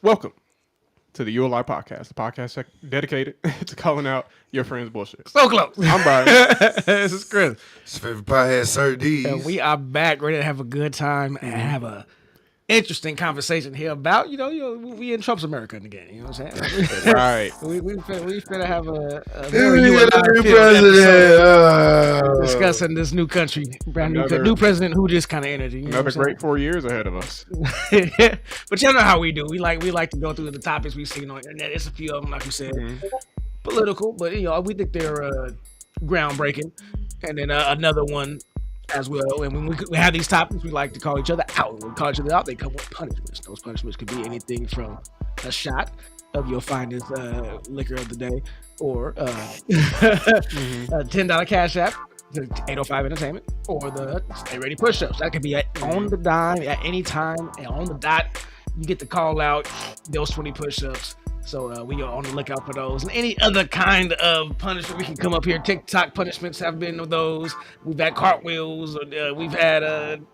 Welcome to the ULI podcast, the podcast dedicated to calling out your friends' bullshit. So close. I'm Brian. This is Chris. It's favorite pothead, Sir D's. And we are back ready to have a good time and have a interesting conversation here about, we in Trump's America again. You know what I'm saying? Right. we finna have a New very president. discussing this new country, brand new president who just kind of energy. You know Another great 4 years ahead of us. But you know how we do. We like to go through the topics we've seen on the internet. It's a few of them, like you said, political, but we think they're groundbreaking. And then another one as well. And when we have these topics, we like to call each other out. When we call each other out, they come with punishments. Those punishments could be anything from a shot of your finest liquor of the day, or a $10 cash app, the 805 Entertainment, or the Stay Ready push-ups. That could be on the dime, at any time, and on the dot. You get to call out those 20 push-ups. So we are on the lookout for those. And any other kind of punishment we can come up here. TikTok punishments have been of those. We've had cartwheels. We've had,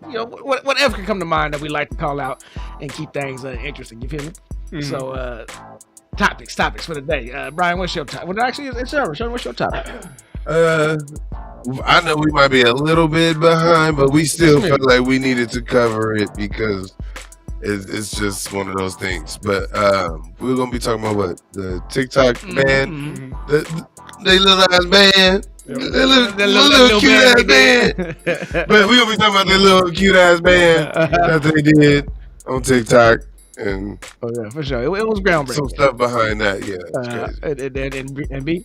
whatever can come to mind that we like to call out and keep things interesting. You feel me? Mm-hmm. So topics for the day. Brian, what's your topic? Well, actually, it's Sean, what's your topic? I know we might be a little bit behind, but we still felt like we needed to cover it because it's just one of those things. But we're gonna be talking about what the TikTok band, they little ass band, their little cute ass band. But we're gonna be talking about their little cute ass band that they did on TikTok. And oh yeah, for sure, it was groundbreaking. Some stuff behind that, yeah. And B.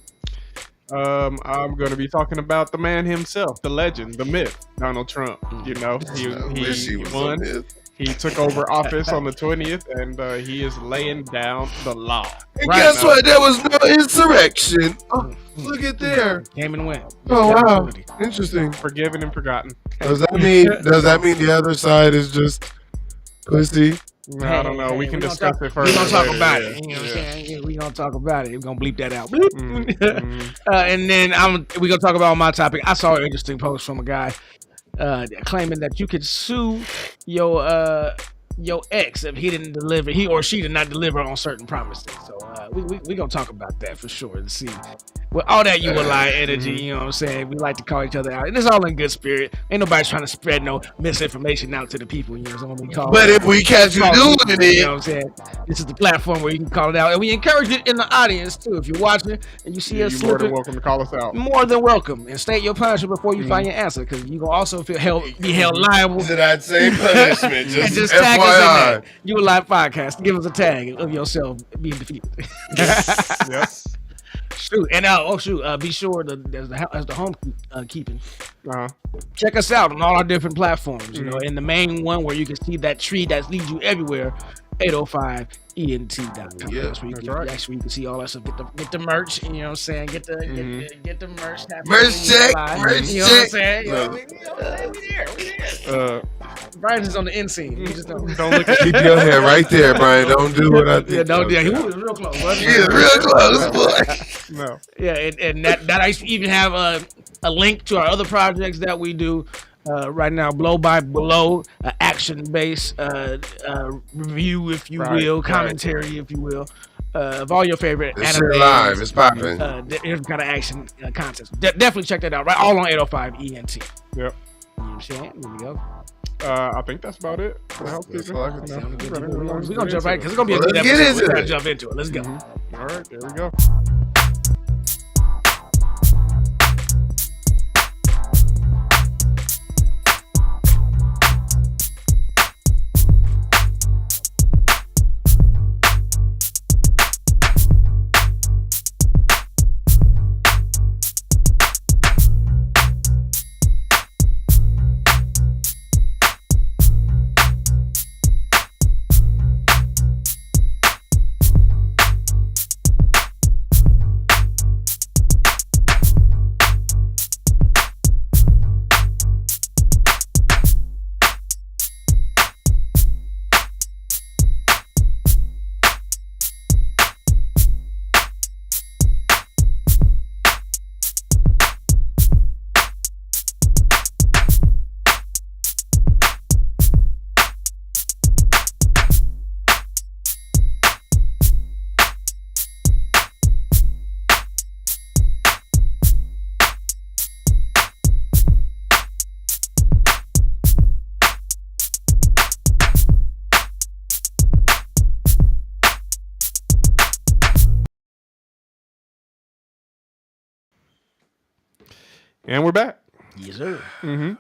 I'm going to be talking about the man himself, the legend, the myth, Donald Trump. You know, he won. He took over office on the 20th, and he is laying down the law. And guess what? There was no insurrection. Oh, look at there. Came and went. Oh, wow. Interesting. Forgiven and forgotten. Does that mean the other side is just pussy? I don't know. We can discuss it further. We're going to talk about it. You know what I'm saying? We're going to talk about it. We're going to bleep that out. And then we're going to talk about my topic. I saw an interesting post from a guy claiming that you could sue your ex if he or she did not deliver on certain promises. So we gonna talk about that for sure and see. With all that ULI energy, you know what I'm saying? We like to call each other out, and it's all in good spirit. Ain't nobody trying to spread no misinformation out to the people. You know what I'm saying? But if we catch you doing it, you know what I'm saying? This is the platform where you can call it out, and we encourage it in the audience too. If you're watching and you see us you're more slipping, than welcome to call us out. More than welcome, and state your punishment before you find your answer, because you gonna also be held liable. To that same punishment, just tag us in FYI. there. ULI podcast. Give us a tag of yourself being defeated. Yes. Shoot, and be sure as the home keeping. Check us out on all our different platforms. You know, in the main one where you can see that tree that leads you everywhere, 805ent.com. Yeah, that's where you can see all that stuff. Get the merch. You know what I'm saying? Get the merch. Merch check. You know what I'm saying? We there. Brian is on the end scene. You just don't look at keep your hair right there, Brian. Don't do what I think. Yeah, don't. Yeah, he was real close. He is real close, boy. No. Yeah, and that I even have a link to our other projects that we do right now. Blow by blow, action-based review, if you will, commentary, if you will, of all your favorite anime. Live, it's popping. Different kind of action concepts. Definitely check that out. Right, all on 805 ENT. Yep. You know what I'm saying? There we go. I think that's about it. We're gonna jump right because it's gonna be a good episode. We're gonna jump into it. Let's go. All right, there we go. And we're back. Yes, sir. Mm-hmm.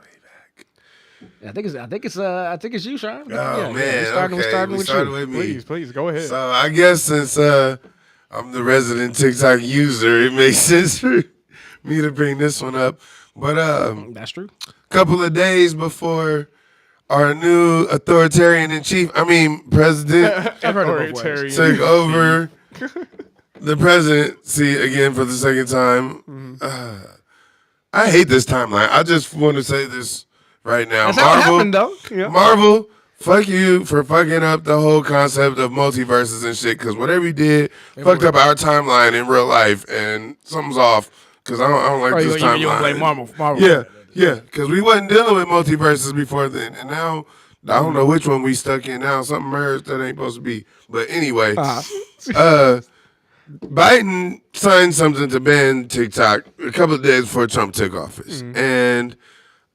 I think it's you, Sean. Oh man, we're starting with you. me. Please go ahead. So I guess since I'm the resident TikTok user, it makes sense for me to bring this one up. But That's true. a couple of days before our new president I've heard it both ways. took over the presidency again for the second time. I hate this timeline. I just want to say this right now. That's how it happened, though. Yeah. Marvel, fuck you for fucking up the whole concept of multiverses and shit. Because whatever you did fucked up our timeline in real life, and something's off. Because I don't like this timeline. You blame Marvel. Yeah. Because we wasn't dealing with multiverses before then, and now I don't know which one we stuck in now. Something merged that ain't supposed to be. But anyway, Biden signed something to ban TikTok a couple of days before Trump took office. And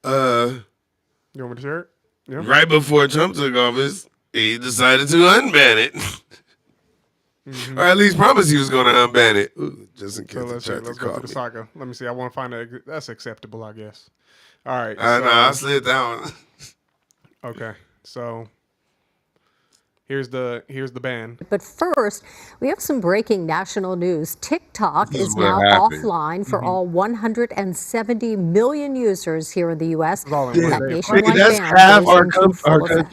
you want me to share it? Yeah. Right before Trump took office, he decided to unban it. Or at least promised he was going to unban it. Ooh, just in case. So let's go to the saga. Let me see. I want to find that. That's acceptable, I guess. All right. I slid that one. Okay. So here's the ban. But first, we have some breaking national news. TikTok is now offline for all 170 million users here in the U.S. That nationwide ban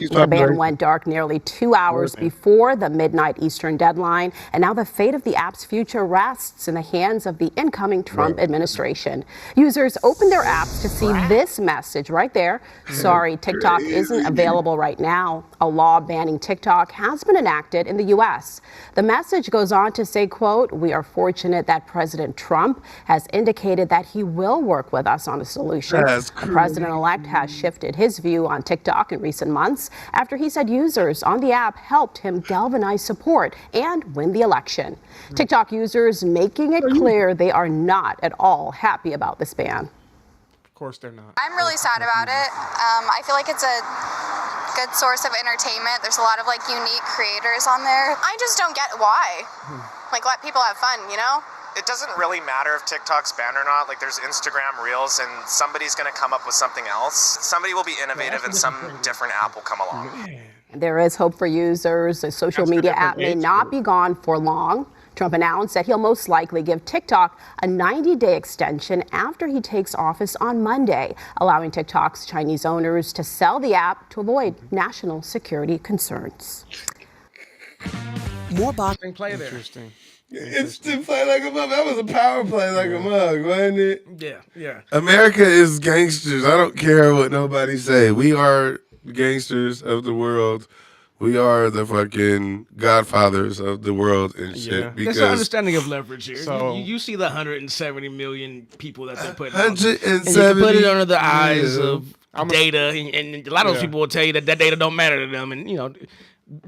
The ban went dark nearly 2 hours before the midnight Eastern deadline, and now the fate of the app's future rests in the hands of the incoming Trump administration. Users opened their apps to see this message right there. Sorry, TikTok isn't available right now. A law banning TikTok has been enacted in the U.S. The message goes on to say, quote, "We are fortunate that President Trump has indicated that he will work with us on a solution." The president-elect has shifted his view on TikTok in recent months after he said users on the app helped him galvanize support and win the election. TikTok users making it clear they are not at all happy about this ban. Of course they're not. I'm really sad about it. I feel like it's a good source of entertainment. There's a lot of unique creators on there. I just don't get why. Let people have fun, you know? It doesn't really matter if TikTok's banned or not. There's Instagram Reels, and somebody's going to come up with something else. Somebody will be innovative, and some different app will come along. There is hope for users. The social media app may not be gone for long. Trump announced that he'll most likely give TikTok a 90-day extension after he takes office on Monday, allowing TikTok's Chinese owners to sell the app to avoid national security concerns. More boxing play there. Interesting. Instant play like a mug. That was a power play like a mug, wasn't it? Yeah. America is gangsters. I don't care what nobody say. We are gangsters of the world. We are the fucking godfathers of the world and shit. Because there's an understanding of leverage here. So, you see the 170 million people that they're putting 170, and you can put it under the eyes of data, and a lot of those people will tell you that data don't matter to them, and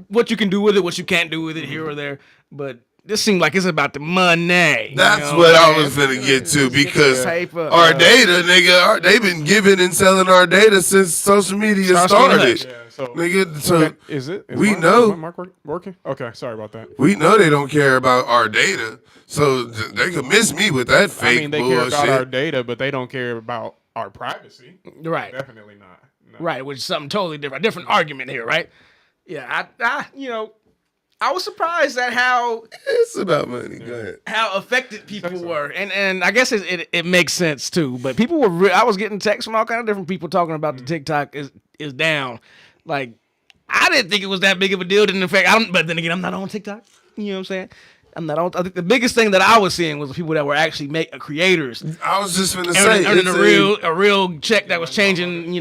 what you can do with it, what you can't do with it here or there. But this seems like it's about the money. That's what I was finna get to, because our data, nigga, they've been giving and selling our data since social media started. Nigga, so is we know. Mark working? Okay, sorry about that. We know they don't care about our data, so they could miss me with that fake they bullshit. care about our data, but they don't care about our privacy. Right. Definitely not. No. Right, which is something totally different. A different argument here, right? Yeah, I was surprised at how it's about money. Go ahead. How affected people were, and I guess it makes sense too. But people were. I was getting texts from all kind of different people talking about the TikTok is down. Like, I didn't think it was that big of a deal. In fact, but then again, I'm not on TikTok. You know what I'm saying? I'm not on. I think the biggest thing that I was seeing was the people that were actually creators. I was just gonna say earning a real check that was changing,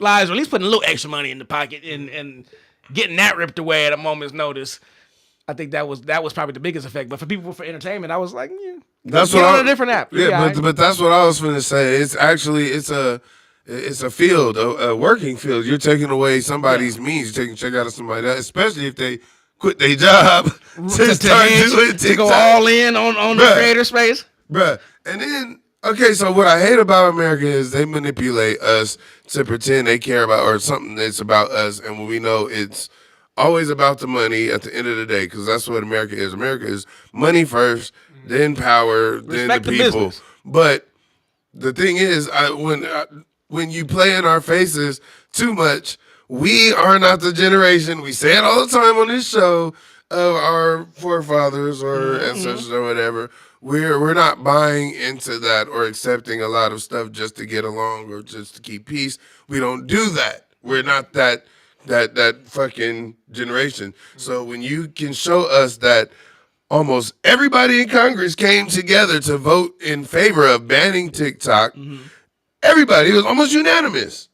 lives, or at least putting a little extra money in the pocket and getting that ripped away at a moment's notice. I think that was probably the biggest effect. But for people for entertainment, I was like, that's what on a different app. Yeah, but that's what I was gonna say. It's actually it's a field, a working field. You're taking away somebody's means. You're taking check out of somebody else, especially if they quit their job to start doing TikTok. To go all in on the creator space. Bruh. And then, okay, so what I hate about America is they manipulate us to pretend they care about or something that's about us, and when we know it's always about the money at the end of the day, because that's what America is. America is money first, then power, then the people. But the thing is, when you play in our faces too much, we are not the generation. We say it all the time on this show of our forefathers or ancestors or whatever. We're not buying into that or accepting a lot of stuff just to get along or just to keep peace. We don't do that. We're not that fucking generation. So when you can show us that almost everybody in Congress came together to vote in favor of banning TikTok, everybody, it was almost unanimous.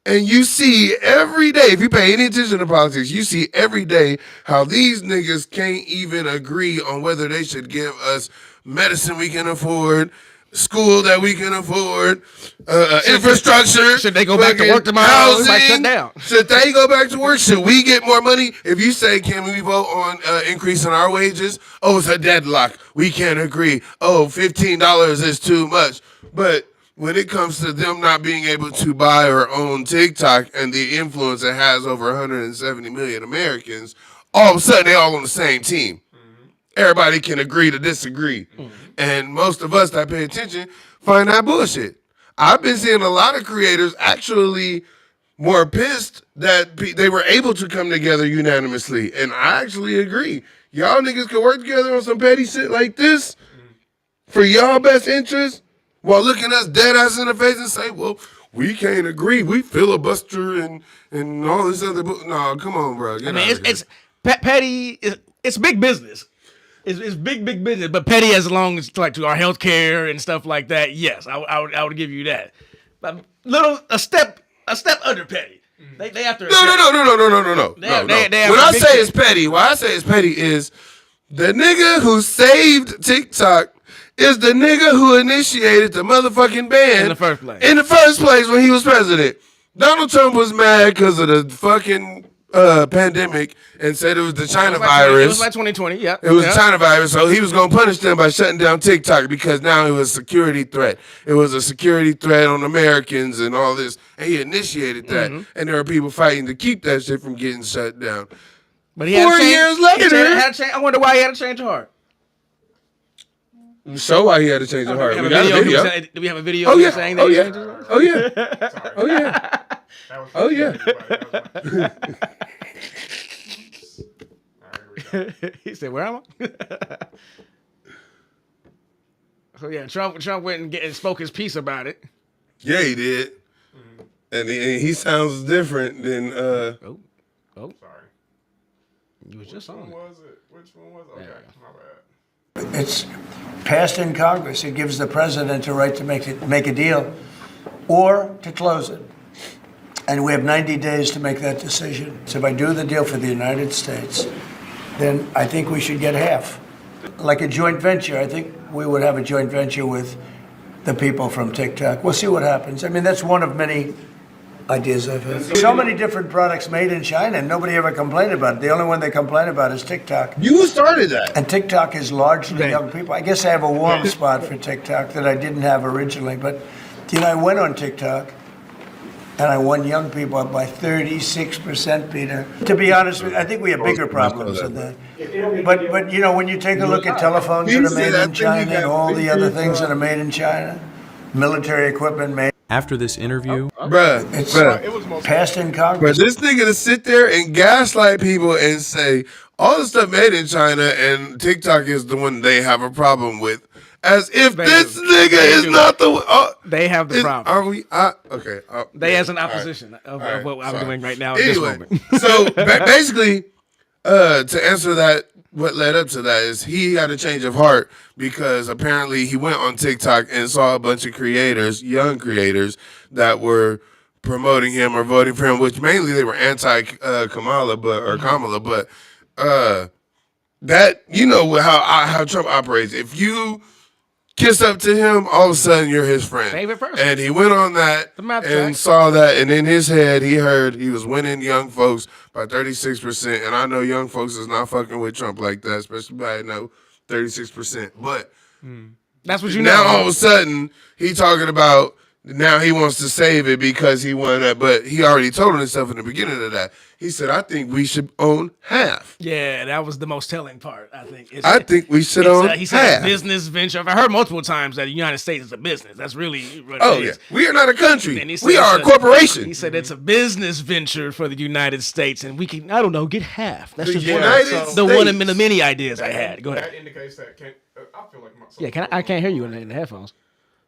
And you see every day, if you pay any attention to politics, you see every day how these niggas can't even agree on whether they should give us medicine we can afford, school that we can afford, infrastructure. Should they go back to work tomorrow? Housing, Might shut down. Should they go back to work? Should we get more money? If you say, can we vote on increasing our wages? Oh, it's a deadlock. We can't agree. Oh, $15 is too much. But when it comes to them not being able to buy or own TikTok and the influence it has over 170 million Americans, all of a sudden they all on the same team. Everybody can agree to disagree. And most of us that pay attention find that bullshit. I've been seeing a lot of creators actually more pissed that they were able to come together unanimously. And I actually agree. Y'all niggas can work together on some petty shit like this for y'all best interest while looking us dead ass in the face and say, well, we can't agree. We filibuster and all this other no, come on, bro. It's petty. It's big business. It's big business, but petty as long as like to our healthcare and stuff like that. Yes, I would give you that. But a step under petty. They have to. No. When I say it's petty, why I say it's petty is the nigga who saved TikTok is the nigga who initiated the motherfucking ban in the first place. In the first place when he was president. Donald Trump was mad because of the fucking pandemic and said it was the China virus. It was like 2020, yeah. It was the China virus, so he was going to punish them by shutting down TikTok because now it was a security threat. It was a security threat on Americans and all this, and he initiated that. And there are people fighting to keep that shit from getting shut down. But he 4 years later, I wonder why he had to change of heart. So why he had to change his heart? We got a video. Do we have a video of him saying that he changed his heart? Oh yeah. Oh yeah. He said, "Where am I?" So yeah, Trump went and spoke his piece about it. Yeah, he did. And he sounds different than. Oh, sorry. You was just on. Which one was it? Which one was it? Okay, my bad. It's passed in Congress. It gives the president a right to make a deal or to close it. And we have 90 days to make that decision. So if I do the deal for the United States, then I think we should get half. Like a joint venture, I think we would have a joint venture with the people from TikTok. We'll see what happens. I mean, that's one of many ideas I've had. So many different products made in China, and nobody ever complained about it. The only one they complain about is TikTok. You started that. And TikTok is largely young people. I guess I have a warm spot for TikTok that I didn't have originally. But, I went on TikTok, and I won young people up by 36%, Peter. To be honest with you, I think we have bigger problems than that. But when you take a look at telephones that are made in China and all the other things that are made in China, military equipment made. After this interview, it was passed in Congress. But this nigga to sit there and gaslight people and say all the stuff made in China and TikTok is the one they have a problem with, as if this nigga is not the one. They have the problem. Are we? Okay. They as an opposition of what I'm doing right now. Anyway, at this moment. So basically, to answer that, what led up to that is he had a change of heart because apparently he went on TikTok and saw a bunch of creators, young creators, that were promoting him or voting for him, which mainly they were anti-Kamala, but that, how Trump operates. If you kiss up to him, all of a sudden you're his friend. Favorite person. And he went on that and saw that, and in his head he heard he was winning young folks by 36%. And I know young folks is not fucking with Trump like that, especially by 36%. But that's what you know. Now all of a sudden he talking about now he wants to save it because he won that. But he already told himself in the beginning of that. He said, I think we should own half. Yeah, that was the most telling part, I think. I think we should own he said half. A business venture. I heard multiple times that the United States is a business. That's really what it is. Yeah. We are not a country. We are a corporation. He said it's a business venture for the United States, and we can, I don't know, get half. That's just one of the many ideas I had. Go ahead. That indicates that I feel like I can't hear you in the headphones.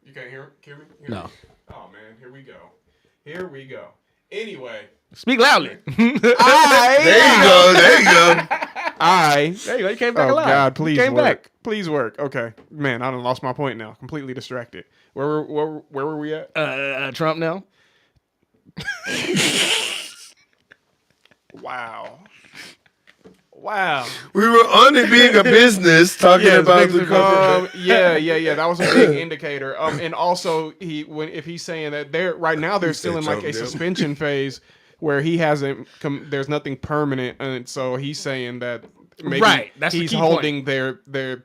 You can't hear me? No. Oh, man. Here we go. Anyway. Speak loudly. There you go. There you go. You came back alive. Oh, God, please came work. Back. Please work. Okay. Man, I done lost my point now. Completely distracted. Where were we at? Trump now. Wow. We were on it being a business, talking about the corporate. Yeah. That was a big indicator. And also, if he's saying that right now they're still in like a suspension phase where he hasn't. There's nothing permanent, and so he's saying that. Maybe that's he's holding their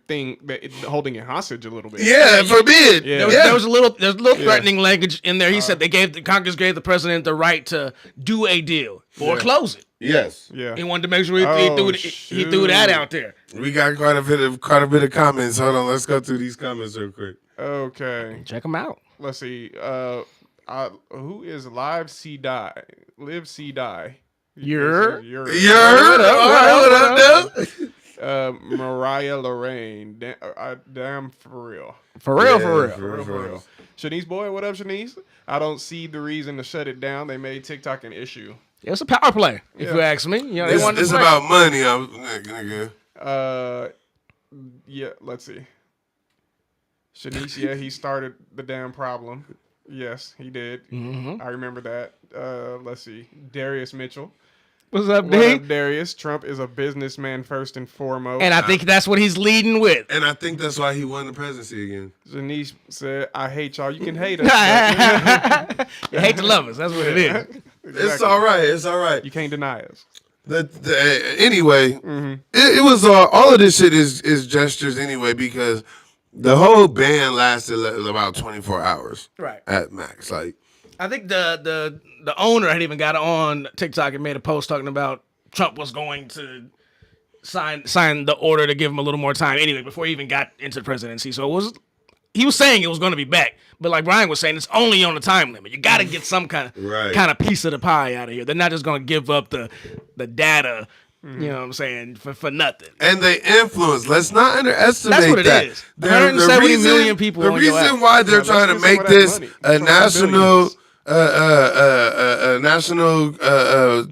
thing, holding it hostage a little bit. Yeah, forbid. Yeah. There was a little threatening language in there. He said Congress gave the president the right to do a deal or close it. Yes. Yeah. He wanted to make sure he threw that out there. We got quite a bit of comments. Hold on, let's go through these comments real quick. Okay. Check them out. Let's see. Who is Live See Die? Live See Die. You're what up, dude? Mariah Lorraine. Damn, for real. For real. Shanice Boy, what up, Shanice? I don't see the reason to shut it down. They made TikTok an issue. It's a power play, if you ask me. You know, it's about money, nigga. Yeah, let's see. Shanice, he started the damn problem. Yes, he did. Mm-hmm. I remember that. Let's see. Darius Mitchell. What's up, What D? up, Darius? Trump is a businessman first and foremost. And I think that's what he's leading with. And I think that's why he won the presidency again. Janice said, I hate y'all. You can hate us. You hate to love us. That's what it is. Exactly. It's all right. You can't deny us. Anyway, it was all of this shit is gestures anyway, because the whole ban lasted about 24 hours. Right. At max. Like, I think the owner had even got on TikTok and made a post talking about Trump was going to sign the order to give him a little more time anyway before he even got into the presidency. So he was saying it was going to be back, but like Brian was saying, it's only on the time limit. You got to get some kind of piece of the pie out of here. They're not just going to give up the data. You know what I'm saying? For nothing. And they influence. Let's not underestimate That's what it that. is. 170 million people. The reason why they're trying to make this a national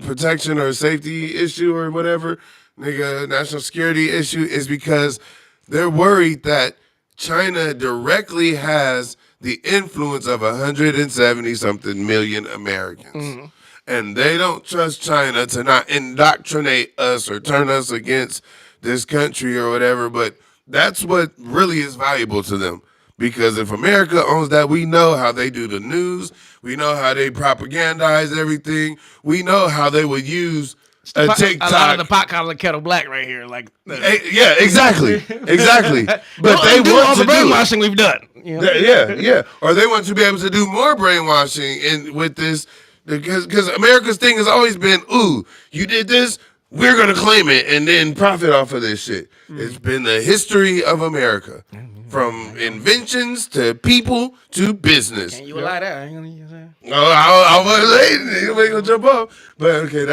protection or safety issue or whatever, national security issue, is because they're worried that China directly has the influence of 170 something million Americans. Mm-hmm. And they don't trust China to not indoctrinate us or turn us against this country or whatever. But that's what really is valuable to them. Because if America owns that, we know how they do the news. We know how they propagandize everything. We know how they would use a TikTok. A lot of the pot calling kettle black right here. Yeah, exactly. But they want all to the brainwashing we've done. You know? Yeah. Or they want to be able to do more brainwashing with this. Because America's thing has always been, ooh, you did this, we're going to claim it and then profit off of this shit. It's been the history of America. From inventions to people to business. Can't you lie there? I ain't gonna use that. I was late. Gonna jump off. But okay,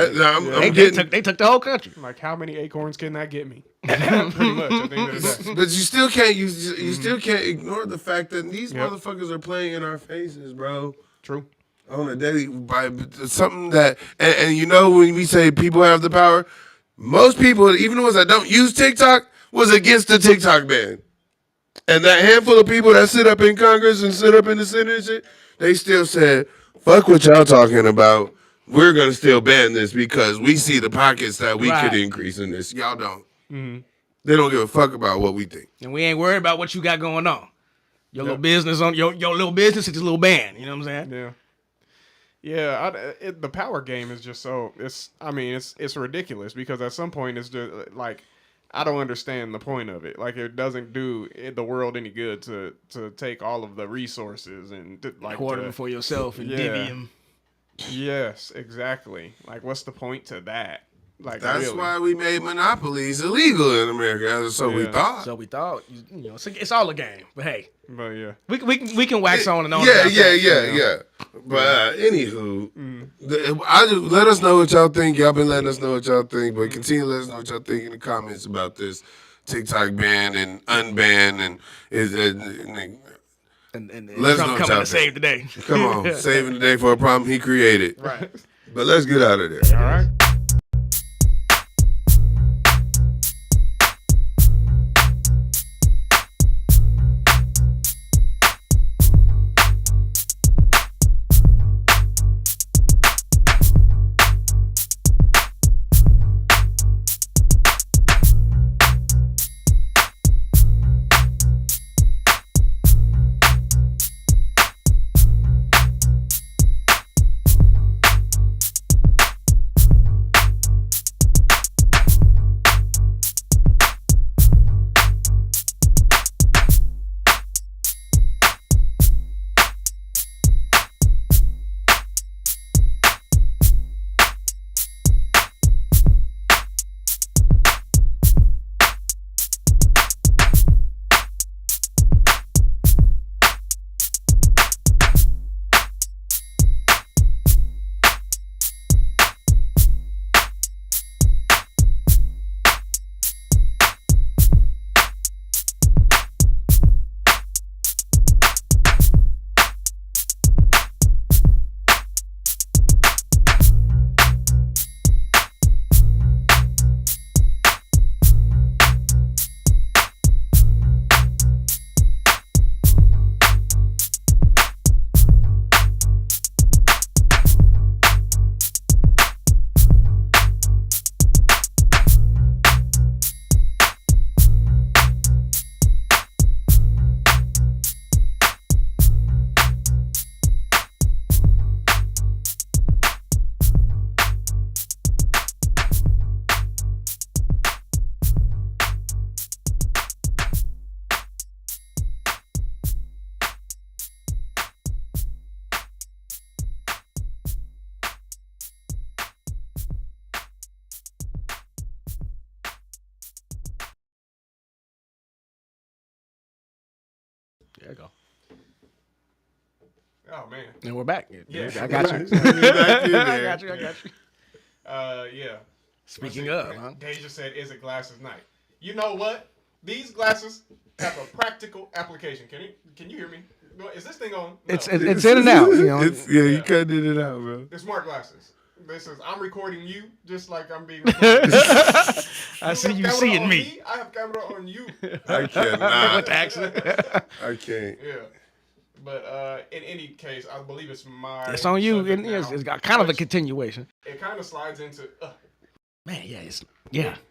they took the whole country. Like, how many acorns can that get me? Pretty much. I think but you still can't. You still can't ignore the fact that these motherfuckers are playing in our faces, bro. True. On a daily, by something that, and you know, when we say people have the power, most people, even the ones that don't use TikTok, was against the TikTok ban. And that handful of people that sit up in Congress and sit up in the Senate and shit, they still said, fuck what y'all talking about. We're going to still ban this because we see the pockets that we could increase in this. Y'all don't. Mm-hmm. They don't give a fuck about what we think. And we ain't worried about what you got going on. Your little business on your little business is this little band. You know what I'm saying? Yeah. Yeah, the power game is just so it's ridiculous because at some point it's just like I don't understand the point of it. Like, it doesn't do the world any good to take all of the resources and hoard them for yourself and divvy them. Yes, exactly. Like, what's the point to that? Like, that's why we made monopolies illegal in America. So we thought. So we thought. You know, it's all a game. But hey, but yeah, we can wax on and on. Yeah. But anywho, let us know what y'all think. Y'all been letting us know what y'all think, but continue to let us know what y'all think in the comments about this TikTok ban and unban and let us know coming to save the day. Come on, saving the day for a problem he created. Right. But let's get out of there. All right. There you go. Oh man. And we're back. Yeah, I got you. I got you. Yeah. Speaking of, huh? Deja said, "Is it glasses night?" You know what? These glasses have a practical application. Can you hear me? Is this thing on? No. It's in and out. You know. You cut it out, bro. They're smart glasses. This is I'm recording you just like I'm being recorded. I see you seeing me. I have camera on you. I cannot. With the accent. I can't. Yeah. But in any case, I believe it's my. It's on you. It's got kind of a continuation. It kind of slides into. Man,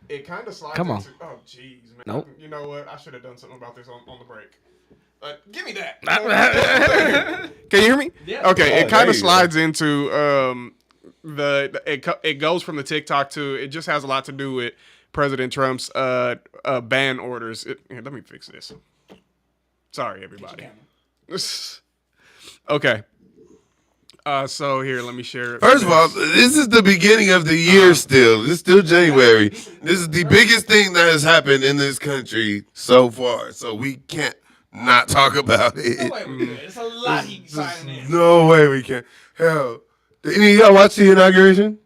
It kind of slides Come on. into. Oh, jeez, man. Nope. You know what? I should have done something about this on the break. Give me that. Can you hear me? Yeah. Okay. It kind of slides into it goes from the TikTok to it just has a lot to do with President Trump's ban orders. Here, let me fix this. Sorry, everybody. Okay. So here, let me share it. First of all, this is the beginning of the year still. This is still January. This is the biggest thing that has happened in this country so far. So we can't not talk about it. No way we can. It's a lot he's signing in. No way we can. Hell, did any of y'all watch the inauguration?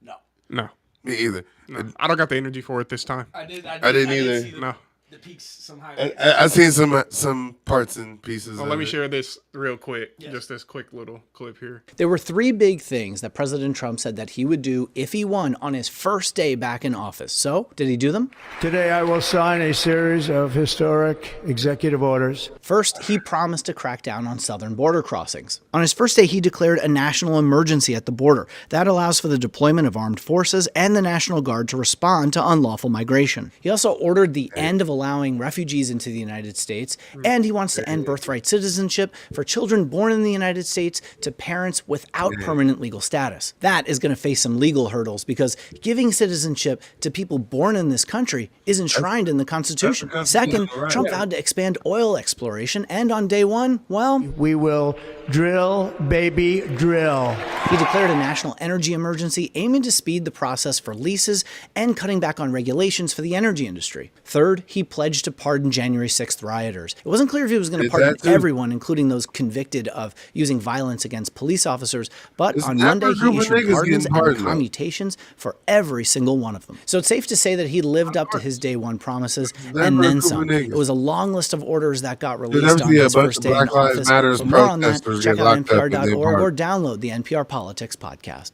No. Me either. No. I don't got the energy for it this time. I didn't either. See No. The peaks, some highlights. I seen some parts and pieces. Well, let me share this real quick. Yes. Just this quick little clip here. There were 3 big things that President Trump said that he would do if he won on his first day back in office. So, did he do them? Today, I will sign a series of historic executive orders. First, he promised to crack down on southern border crossings. On his first day, he declared a national emergency at the border. That allows for the deployment of armed forces and the National Guard to respond to unlawful migration. He also ordered the end of allowing refugees into the United States, and he wants to end birthright citizenship for children born in the United States to parents without permanent legal status. That is going to face some legal hurdles because giving citizenship to people born in this country is enshrined in the Constitution. Second, Trump vowed to expand oil exploration, and on day one, well, we will drill, baby, drill. He declared a national energy emergency aiming to speed the process for leases and cutting back on regulations for the energy industry. Third, he pledged to pardon January 6th rioters. It wasn't clear if he was going to pardon everyone, including those convicted of using violence against police officers, but on Monday he issued pardons and commutations for every single one of them. So it's safe to say that he lived up to his day one promises and then some. It was a long list of orders that got released on his first day in office. For more on that, check out NPR.org or download the NPR Politics podcast.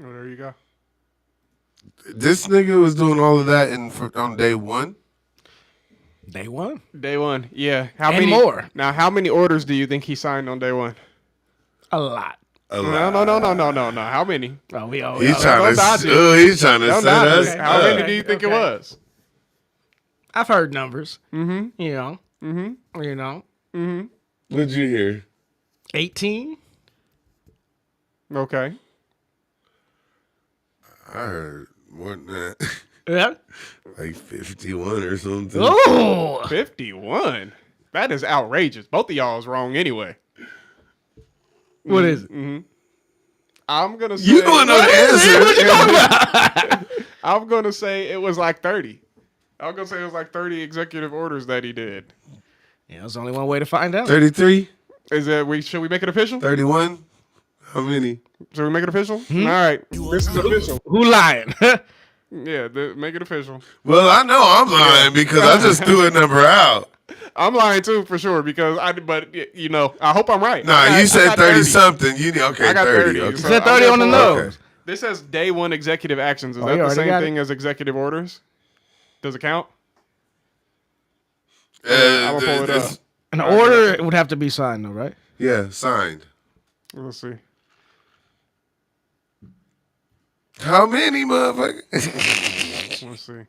Oh, there you go. This nigga was doing all of that on day one? Day one? Day one, yeah. How many more? Now, how many orders do you think he signed on day one? A lot. No. How many? Oh, he's trying to set us up. How many do you think it was? I've heard numbers. Mm-hmm. You know. Mm-hmm. You know. Mm-hmm. What'd you hear? 18. Okay. I heard more than that. Yeah. Like 51 or something. Oh, 51. That is outrageous. Both of y'all is wrong anyway. What is it? Mm-hmm. I'm gonna say you don't know the answer. What you talking about? I'm gonna say it was like 30. I'm gonna say it was like 30 executive orders that he did. Yeah, there's only one way to find out. 33? Is that should we make it official? 31? How many? Should we make it official? All right. This is official. Who lying? Yeah, make it official. Well, I know I'm lying because I just threw a number out. I'm lying too for sure because but you know, I hope I'm right. Nah, you said 30 something. I got 30. Okay. So you said 30 on the nose. Okay. This says day one executive actions. Is that the same thing as executive orders? Does it count? I'm gonna pull it up. An order would have to be signed, though, right? Yeah, signed. Let's see. How many, motherfucker? Let's see.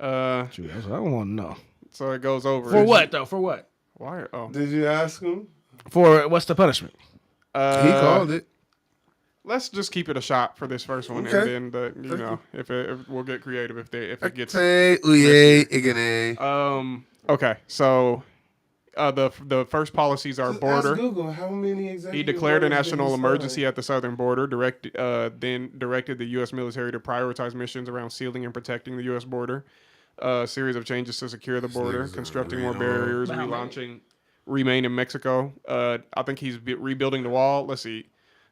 I don't want to know. So it goes over. For what, though? For what? Why? Oh. Did you ask him? For what's the punishment? He called it. Let's just keep it a shot for this first one, Okay. and then if we'll get creative if it gets. Okay, so the first policies are border. Google how many executive He declared a orders national did he emergency sign? at the southern border. Then directed the U.S. military to prioritize missions around sealing and protecting the U.S. border. A series of changes to secure the border, constructing more barriers, relaunching Remain in Mexico. I think he's rebuilding the wall. Let's see.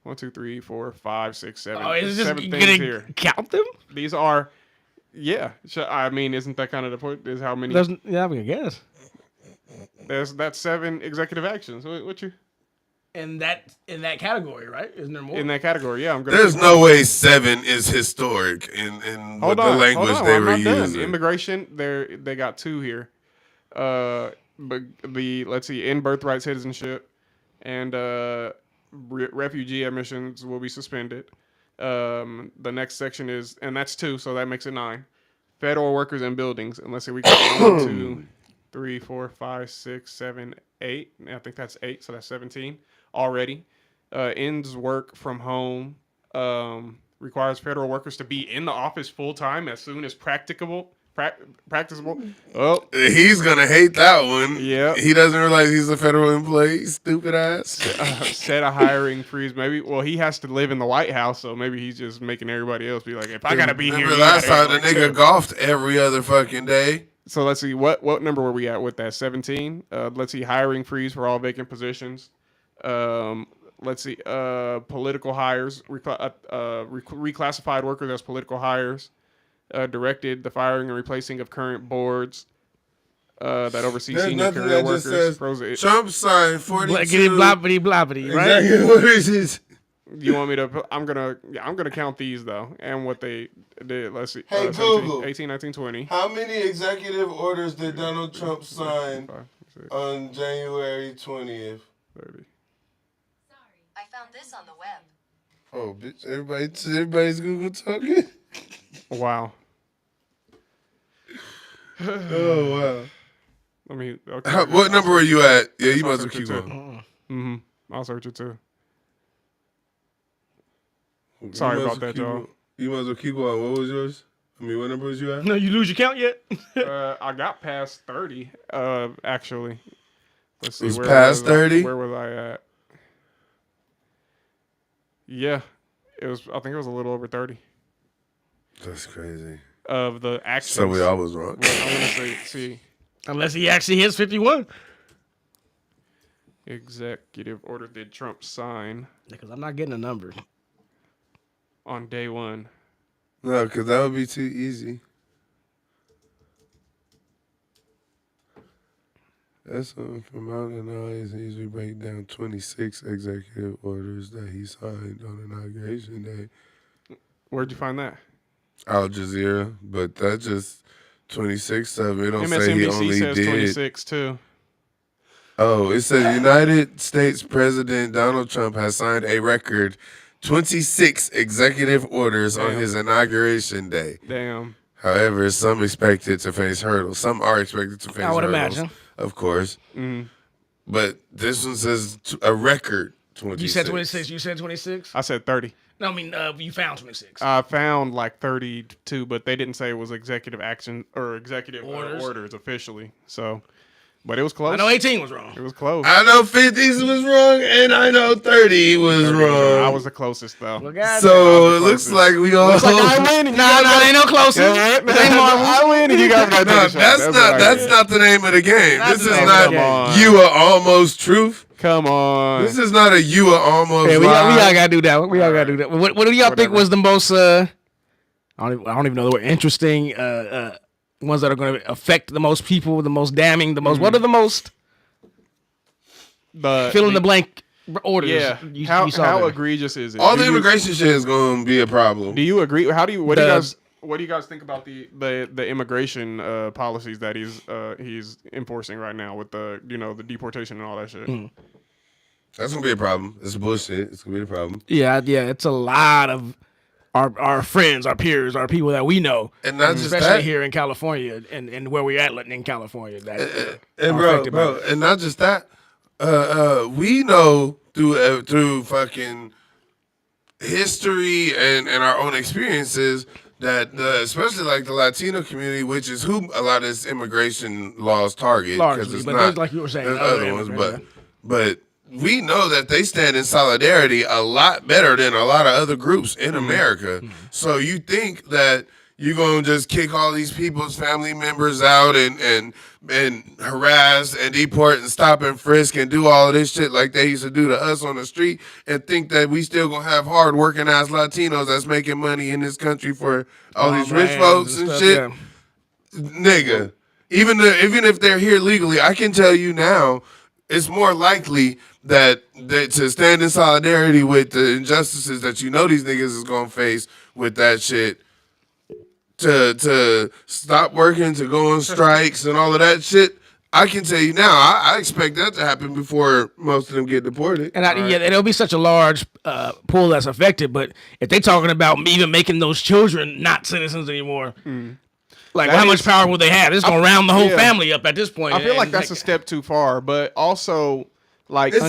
1, 2, 3, 4, 5, 6, 7. Oh, is this seven gonna things here. count them? These are, yeah. I mean, isn't that kind of the point? Is how many? Yeah, I guess. That's 7 executive actions. What you? In that category, right? Isn't there more? In that category, yeah. There's no way 7 is historic in what the language they were using. Immigration, they got 2 here. But let's see, in birthright citizenship and refugee admissions will be suspended. The next section is, and that's 2, so that makes it 9. Federal workers and buildings, and let's see, we got 1, 2, 3, 4, 5, 6, 7, 8. I think that's 8, so that's 17 already. Ends work from home. Requires federal workers to be in the office full time as soon as practicable. Practicable. Oh, he's gonna hate that one. Yeah, he doesn't realize he's a federal employee. Stupid ass. Set a hiring freeze. Maybe. Well, he has to live in the White House, so maybe he's just making everybody else be like, if I gotta be here. Remember last time the nigga golfed every other fucking day. So let's see, what number were we at with that? 17. Let's see, hiring freeze for all vacant positions. Let's see, political hires, reclassified workers as political hires. Directed the firing and replacing of current boards that oversee senior career workers. Trump signed 42. Blabbity, right? Exactly. What is this? You want me to? I'm gonna count these though, and what they did. Let's see. Hey, Google. 18, 19, 20. How many executive orders did Donald Trump sign 5, 6, on January 20th? 30. Sorry, I found this on the web. Oh, bitch! Everybody's Google talking. Wow. Oh wow. Let me. Okay. What number are you at? Yeah, you might as well keep going. I'll search it too. Sorry about that, y'all. You might as well keep going. What was yours? I mean, what number was you at? No, you lose your count yet? I got past 30. Actually, let's see. It was past 30. Where was I at? Yeah, it was. I think it was a little over 30. That's crazy. Of the actions. So we all was wrong. Well, I'm gonna see. Unless he actually hits 51. Executive order did Trump sign Because I'm not getting a number. on day one? No, because that would be too easy. That's something from out in the he usually break down 26 executive orders that he signed on Inauguration Day. Where'd you find that? Al Jazeera, but that just 26 of it. It don't say he MSNBC only says did 26 too. Oh, it says United States President Donald Trump has signed a record 26 executive orders on his inauguration day. Damn. However, some expected to face hurdles. Some are expected to face hurdles. I would imagine. Of course. But this one says a record 26. You said 26. You said 26? I said 30. No, I mean, you found 26. I found like 32, but they didn't say it was executive action or executive orders officially. So, but it was close. I know 18 was wrong. It was close. I know 50s was wrong, and I know 30 was wrong. I was the closest though. So it looks like we all. Looks like I win. Nah, ain't no closer. I win, and you guys got no, that's not the name of the game. This is not you are almost truth. Come on. This is not a you are almost. Yeah, we all gotta do that. We all gotta do that. What do y'all think was the most? I don't even know the word. Interesting. Ones that are going to affect the most people, the most damning, the most. What are the most? Fill in the blank orders. Yeah. How egregious is it? All the immigration shit is going to be a problem. Do you agree? What do you guys think about the immigration policies that he's enforcing right now with the the deportation and all that shit? That's gonna be a problem. It's bullshit. It's gonna be a problem. Yeah. It's a lot of our friends, our peers, our people that we know, and not just especially that. here in California and where we're at in California. And bro, and not just that. We know through fucking history and our own experiences that especially like the Latino community, which is who a lot of this immigration laws target, largely, it's but not, there's, like you were saying, other ones, but we know that they stand in solidarity a lot better than a lot of other groups in America. So you think that you're gonna just kick all these people's family members out and harass and deport and stop and frisk and do all of this shit like they used to do to us on the street and think that we still gonna have hard working ass Latinos that's making money in this country for all these rich folks and shit? Yeah. Nigga, even if they're here legally, I can tell you now, it's more likely that to stand in solidarity with the injustices that these niggas is gonna face with that shit, to stop working, to go on strikes and all of that shit. I can tell you now, I expect that to happen before most of them get deported. And it'll be such a large pool that's affected. But if they're talking about even making those children not citizens anymore, like how much power will they have? It's gonna round the whole family up at this point. I feel like that's a step too far, but also like it's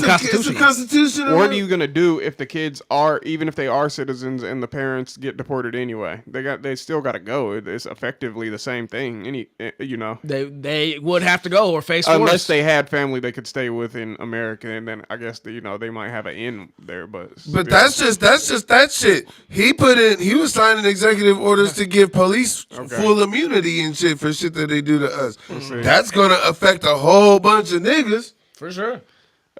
a constitutional. What are you gonna do if the kids even if they are citizens and the parents get deported anyway? They still got to go. It's effectively the same thing. They would have to go or face unless they had family they could stay with in America, and then I guess they might have an in there. But that's just that shit. He was signing executive orders to give police full immunity and shit for shit that they do to us. That's gonna affect a whole bunch of niggas for sure.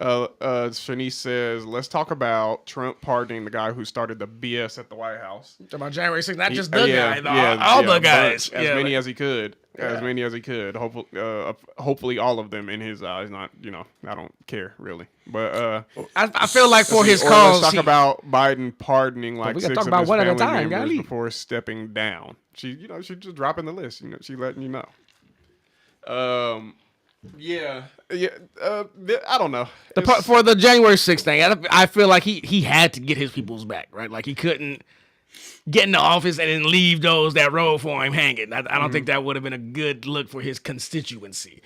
Shanice says, let's talk about Trump pardoning the guy who started the BS at the White House. About January 6th, not just the guy, all the guys. As many as he could. As many as he could. Hopefully all of them in his eyes. Not, I don't care really. But I feel like for his cause. Let's talk about Biden pardoning like 6 of his family members leave. before stepping down. She's just dropping the list. She's letting you know. Yeah. I don't know. For the January 6th thing, I feel like he had to get his people's back, right? Like he couldn't get in the office and then leave those that roll for him hanging. I don't think that would have been a good look for his constituency.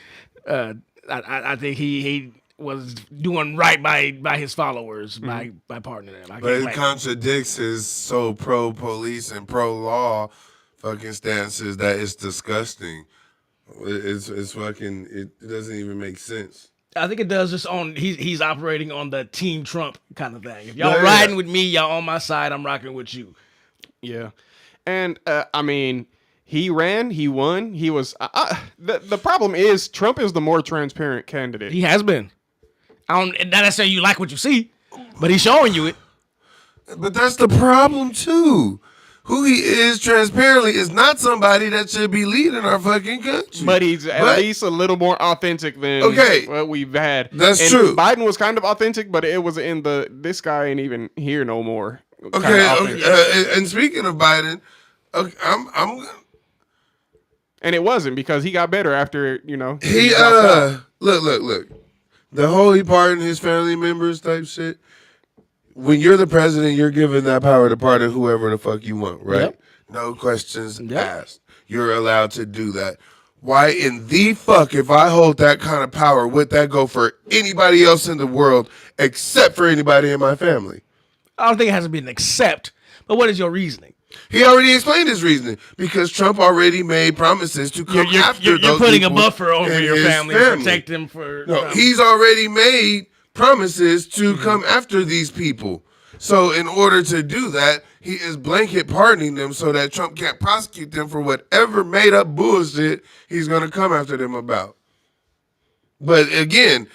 I think he was doing right by his followers by pardoning them. But it contradicts his so pro-police and pro-law fucking stances that it's disgusting. It's fucking, it doesn't even make sense. I think it does just he's operating on the Team Trump kind of thing. If y'all riding with me, y'all on my side, I'm rocking with you. Yeah. And I mean, he ran, he won, he was the problem is Trump is the more transparent candidate. He has been. Not necessarily you like what you see, but he's showing you it. But that's the problem too. Who he is transparently is not somebody that should be leading our fucking country. But he's at least a little more authentic than what we've had. That's true. Biden was kind of authentic, but it was in this guy ain't even here no more. Okay. And speaking of Biden, I'm and it wasn't because he got better after, he look. The whole he pardoned his family members type shit. When you're the president, you're given that power to pardon whoever the fuck you want, right? Yep. No questions asked. You're allowed to do that. Why in the fuck, if I hold that kind of power, would that go for anybody else in the world except for anybody in my family? I don't think it has to be an except, but what is your reasoning? He already explained his reasoning because Trump already made promises to come after those You're putting a people buffer over your family, protect them for. No, he's already made promises to come after these people. So in order to do that, he is blanket pardoning them so that Trump can't prosecute them for whatever made up bullshit he's going to come after them about. But again,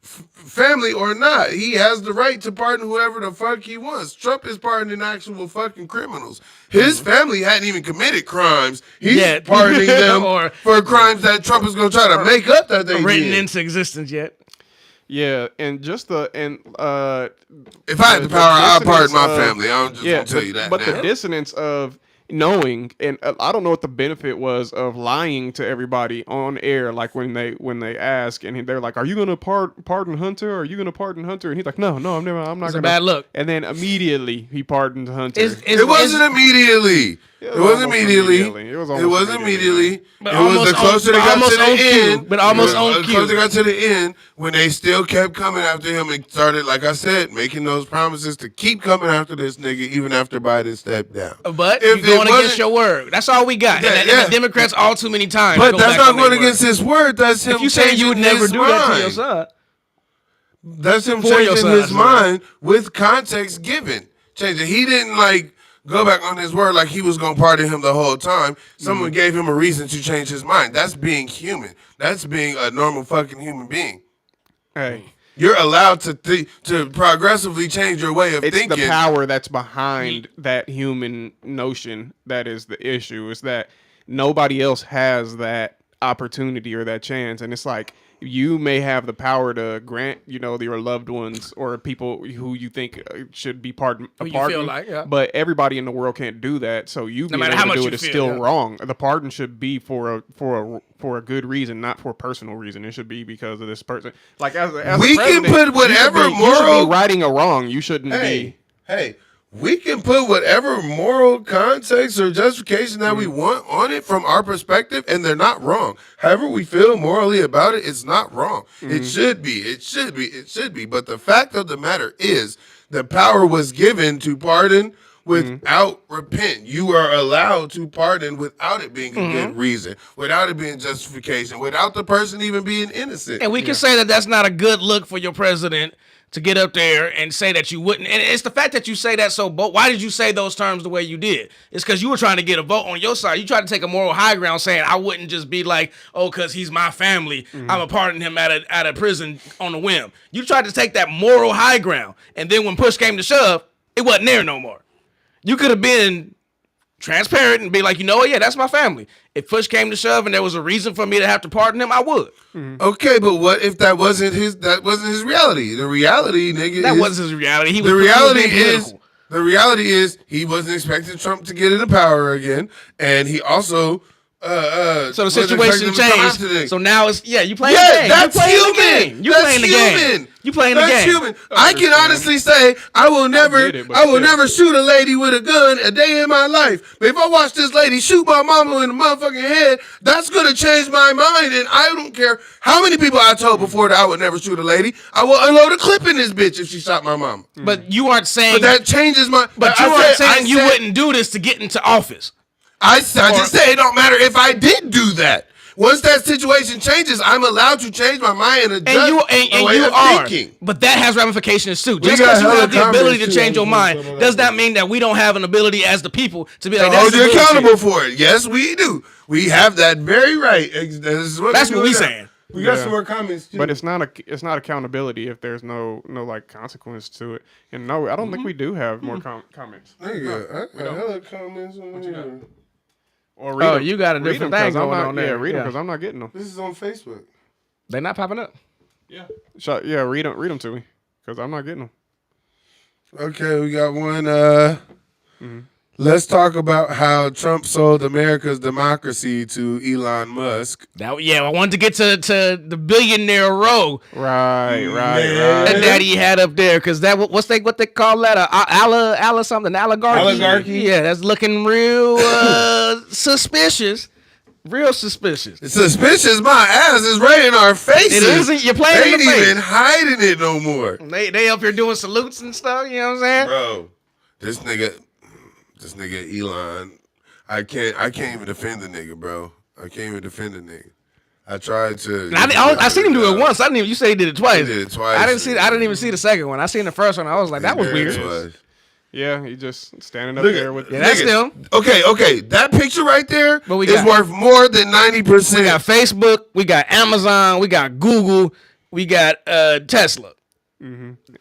family or not, he has the right to pardon whoever the fuck he wants. Trump is pardoning actual fucking criminals. His family hadn't even committed crimes. He's pardoning them for crimes that Trump is going to try to make up that they written did. into existence yet. Yeah, and just if I had the power, I'd pardon my family. I'm just gonna tell you that. But the dissonance of knowing, and I don't know what the benefit was of lying to everybody on air, like when they ask, and they're like, "Are you gonna pardon Hunter? Are you gonna pardon Hunter?" And he's like, "No, I'm not gonna." It's a bad look. And then immediately he pardoned Hunter. It wasn't immediately. It wasn't immediately. It was immediately. But it was the closer they got to the end. But almost on cue. The closer they got to the end, when they still kept coming after him and started, like I said, making those promises to keep coming after this nigga even after Biden stepped down. But you're going against your word. That's all we got. And the Democrats all too many times. But that's not going against his word. That's him. If you say you would never do that to your son. That's him changing his mind with context given. Changing. He didn't go back on his word like he was going to pardon him the whole time. Someone gave him a reason to change his mind. That's being human. That's being a normal fucking human being. Hey. You're allowed to progressively change your way of thinking. It's the power that's behind that human notion that is the issue. Is that nobody else has that opportunity or that chance. And it's like, you may have the power to grant, your loved ones or people who you think should be pardoned. But everybody in the world can't do that. So you being able to do it is still wrong. The pardon should be for a good reason, not for a personal reason. It should be because of this person. Like as we can put whatever you should be righting a wrong. You shouldn't be. Hey. We can put whatever moral context or justification that we want on it from our perspective, and they're not wrong. However we feel morally about it, it's not wrong. It should be. It should be. It should be. But the fact of the matter is, the power was given to pardon without repent. You are allowed to pardon without it being a good reason, without it being justification, without the person even being innocent. And we can say that that's not a good look for your president to get up there and say that you wouldn't. And it's the fact that you say that so bold. Why did you say those terms the way you did? It's because you were trying to get a vote on your side. You tried to take a moral high ground saying, I wouldn't just be like, oh, because he's my family, I'm going to pardon him out of prison on a whim. You tried to take that moral high ground. And then when push came to shove, it wasn't there no more. You could have been transparent and be like, that's my family. If push came to shove and there was a reason for me to have to pardon him, I would. Okay, but what if that wasn't his reality? The reality, nigga, that wasn't his reality. The reality is he wasn't expecting Trump to get into power again, and he also So the situation changed. So now it's you playing the game. That's human. You playing the game. You playing the game. That's human. I can honestly say I will never shoot a lady with a gun a day in my life. But if I watch this lady shoot my mama in the motherfucking head, that's gonna change my mind. And I don't care how many people I told before that I would never shoot a lady. I will unload a clip in this bitch if she shot my mama. But you aren't saying. But that changes my. But you aren't saying you wouldn't do this to get into office. I just say it don't matter if I did do that. Once that situation changes, I'm allowed to change my mind and adjust my way of thinking. But that has ramifications too. Just because you have the ability to change your mind does not mean that we don't have an ability as the people to be like, hold you accountable for it. Yes, we do. We have that very right. That's what we saying. We got some more comments too. But it's not accountability if there's no like consequence to it. And no, I don't think we do have more comments. Nigga, I hella comments on here. Or read them. You got a different thing going on there. Yeah, read them because I'm not getting them. This is on Facebook. They're not popping up. Yeah. Read them to me because I'm not getting them. Okay, we got one. Let's talk about how Trump sold America's democracy to Elon Musk. I wanted to get to the billionaire row. Right. That daddy had up there because that what they call that something oligarchy. Oligarchy. Yeah, that's looking real suspicious. Real suspicious. It's suspicious. My ass is right in our faces. It isn't. You're playing they in the ain't face. even hiding it no more. They up here doing salutes and stuff. You know what I'm saying, bro? This nigga Elon, I can't even defend the nigga, bro. I can't even defend the nigga. I tried to. I seen him do it once. You say he did it twice. He did it twice. I didn't even see the second one. I seen the first one. I was like, that was weird. Yeah, he just standing up there with. Yeah, that's them. Okay. That picture right there is worth more than 90%. We got Facebook. We got Amazon. We got Google. We got Tesla.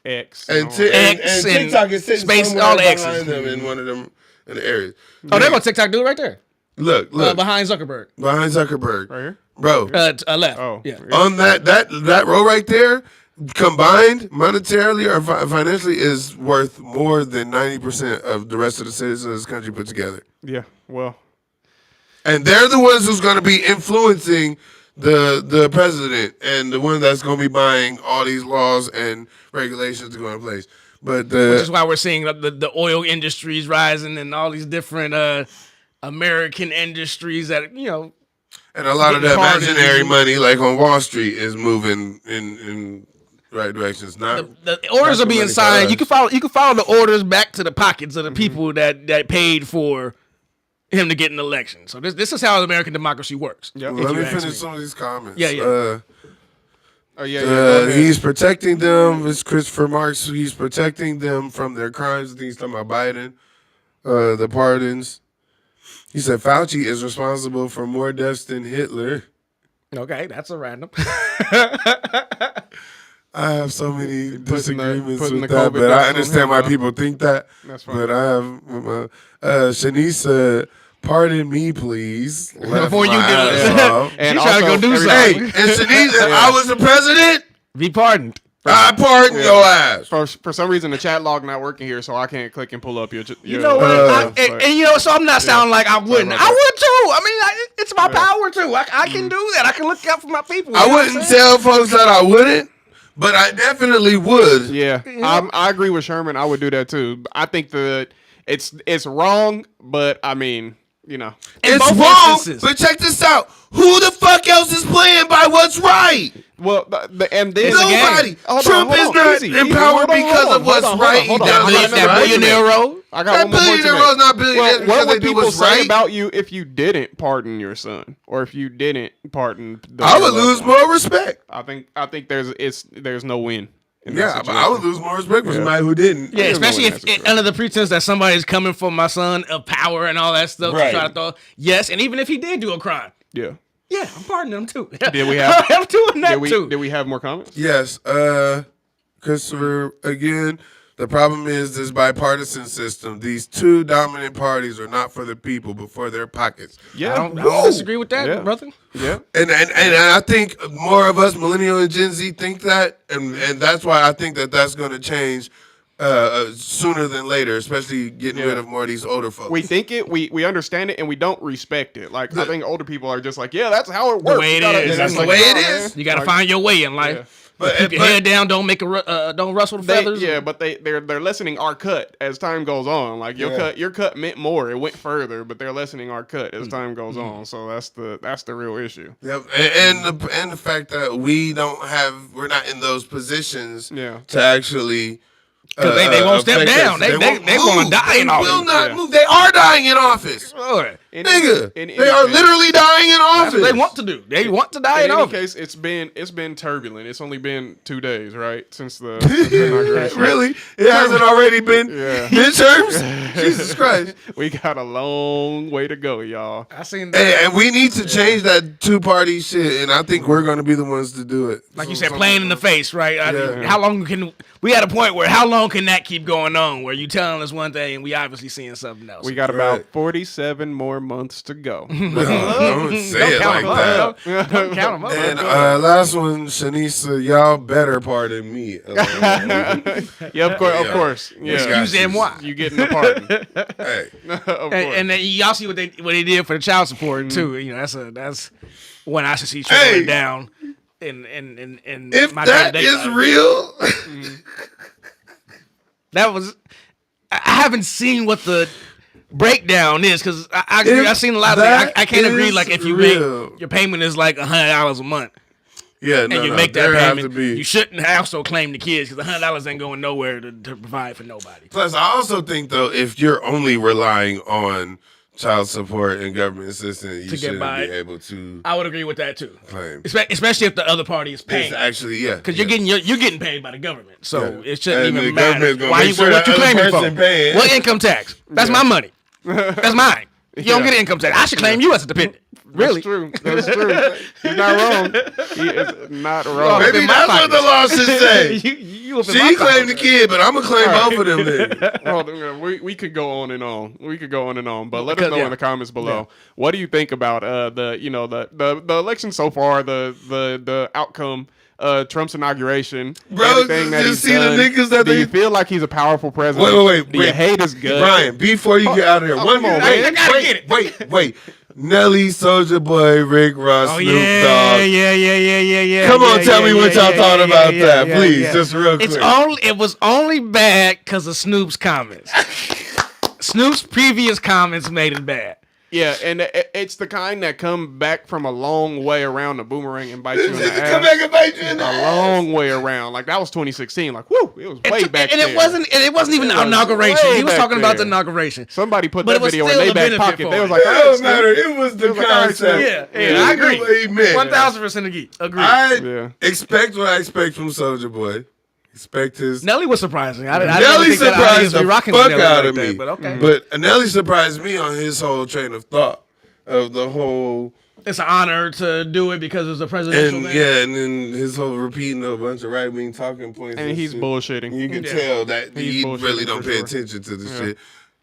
X. And TikTok is sitting space, somewhere all the behind X's. them in one of them in the areas. Oh, they're going to TikTok do it right there. Look. Behind Zuckerberg. Behind Zuckerberg. Right here? Bro. Left. Oh. Yeah. On that row right there, combined monetarily or financially is worth more than 90% of the rest of the citizens of this country put together. Yeah, well. And they're the ones who's going to be influencing the president and the one that's going to be buying all these laws and regulations to go in place. But which is why we're seeing the oil industries rising and all these different American industries that, and a lot of the imaginary money, like on Wall Street, is moving in right directions. Not the orders are being signed. You can follow the orders back to the pockets of the people that paid for him to get an election. So this is how American democracy works. Yep. Let me finish some of these comments. Yeah. He's protecting them. It's Christopher Marks. He's protecting them from their crimes. I think he's talking about Biden. The pardons. He said Fauci is responsible for more deaths than Hitler. Okay, that's a random. I have so many disagreements with that, but I understand why people think that. That's fine. But I have Shanice said, pardon me, please. Before you do it. And she's trying to go do something. Hey, and Shanice, if I was the president, be pardoned. I pardon your ass. For some reason, the chat log not working here, so I can't click and pull up your you know what? So I'm not sounding like I wouldn't. I would too. I mean, it's my power too. I can do that. I can look out for my people. I wouldn't tell folks that I wouldn't, but I definitely would. Yeah, I agree with Sherman. I would do that too. I think that it's wrong, but I mean, it's wrong. But check this out. Who the fuck else is playing by what's right? Well, and then nobody. Trump is not empowered because of what's right. That billionaire row. I got that billionaire row is not billionaire. What would people say about you if you didn't pardon your son, or if you didn't pardon? I would lose more respect. I think there's no win. Yeah, but I would lose more respect for somebody who didn't. Yeah, especially if under the pretense that somebody's coming for my son of power and all that stuff. Right. To try to throw, yes, and even if he did do a crime. Yeah. Yeah, I'm pardoning him too. Did we have? I'm doing that too. Did we have more comments? Yes. Christopher, again, the problem is this bipartisan system. These two dominant parties are not for the people, but for their pockets. Yeah, I don't disagree with that, brother. Yeah. And I think more of us, millennial and Gen Z, think that, and that's why I think that that's going to change sooner than later, especially getting rid of more of these older folks. We think it, we understand it, and we don't respect it. Like, I think older people are just like, yeah, that's how it works. The way it is. That's the way it is. You got to find your way in life. Yeah. But keep your head down. Don't make don't rustle the feathers. But they're lessening our cut as time goes on. Like your cut meant more. It went further, but they're lessening our cut as time goes on. So that's the real issue. Yep. And the fact that we're not in those positions to actually. Because they won't step down. They want to die in office. They will not move. They are dying in office. Nigga, they are literally dying in office. That's what they want to do. They want to die in office. In any case, it's been turbulent. It's only been 2 days, right, since the inauguration. Really? It hasn't already been midterms? Jesus Christ. We got a long way to go, y'all. I seen that. And we need to change that two-party shit, and I think we're going to be the ones to do it. Like you said, playing in the face, right? How long can we at a point where how long can that keep going on? Where you telling us one thing and we obviously seeing something else? We got about 47 more months to go. Don't say it like that. Don't count them up. And last one, Shanisa, y'all better pardon me. Of course. Yeah. Excuse them, why? You getting the pardon? Hey. And then y'all see what they did for the child support too. You know, that's when I should see trickling down. In if my that is real, that was. I haven't seen what the breakdown is because I agree. I've seen a lot of things. I can't agree. Like if you make your payment is like $100 a month. Yeah, and you make that payment, you shouldn't also claim the kids because $100 ain't going nowhere to provide for nobody. Plus, I also think though, if you're only relying on child support and government assistance, you shouldn't be able to. I would agree with that too. Claim. Especially if the other party is paying. It's actually, because you're getting paid by the government, so it shouldn't even matter. What you claiming for? What income tax? That's my money. That's mine. You don't get income tax. I should claim you as a dependent. Really? That's true. He's not wrong. He is not wrong. Maybe that's what the law should say. She claimed the kid, but I'm gonna claim both of them. Well, we could go on and on. But let us know in the comments below. What do you think about the election so far? The outcome. Trump's inauguration, everything that he's done. The niggas that do you feel like he's a powerful president? Wait. Do you hate his guts? Brian, before you get out of here, wait. Nelly, Soulja Boy, Rick Ross, Snoop Dogg. Yeah. Come on, tell me what y'all thought about that, please, just real quick. It was only bad because of Snoop's comments. Snoop's previous comments made it bad. Yeah, and it's the kind that come back from a long way around the boomerang and bite you in the ass. Come back and bite you in the ass. A long way around. Like, that was 2016. Like, whoo, it was way back and there. It wasn't even the inauguration. He was talking about the inauguration. Somebody put that video in their back pocket. They was like, it don't matter. It was the concept. Yeah, I agree. 1,000% agree. I expect what I expect from Soulja Boy. Nelly was surprising. Nelly surprised the fuck out of me. But okay. But Nelly surprised me on his whole train of thought of the whole. It's an honor to do it because it's a presidential man. Yeah, and then his whole repeating a bunch of right-wing talking points. And he's bullshitting. You can tell that he really don't pay attention to the shit.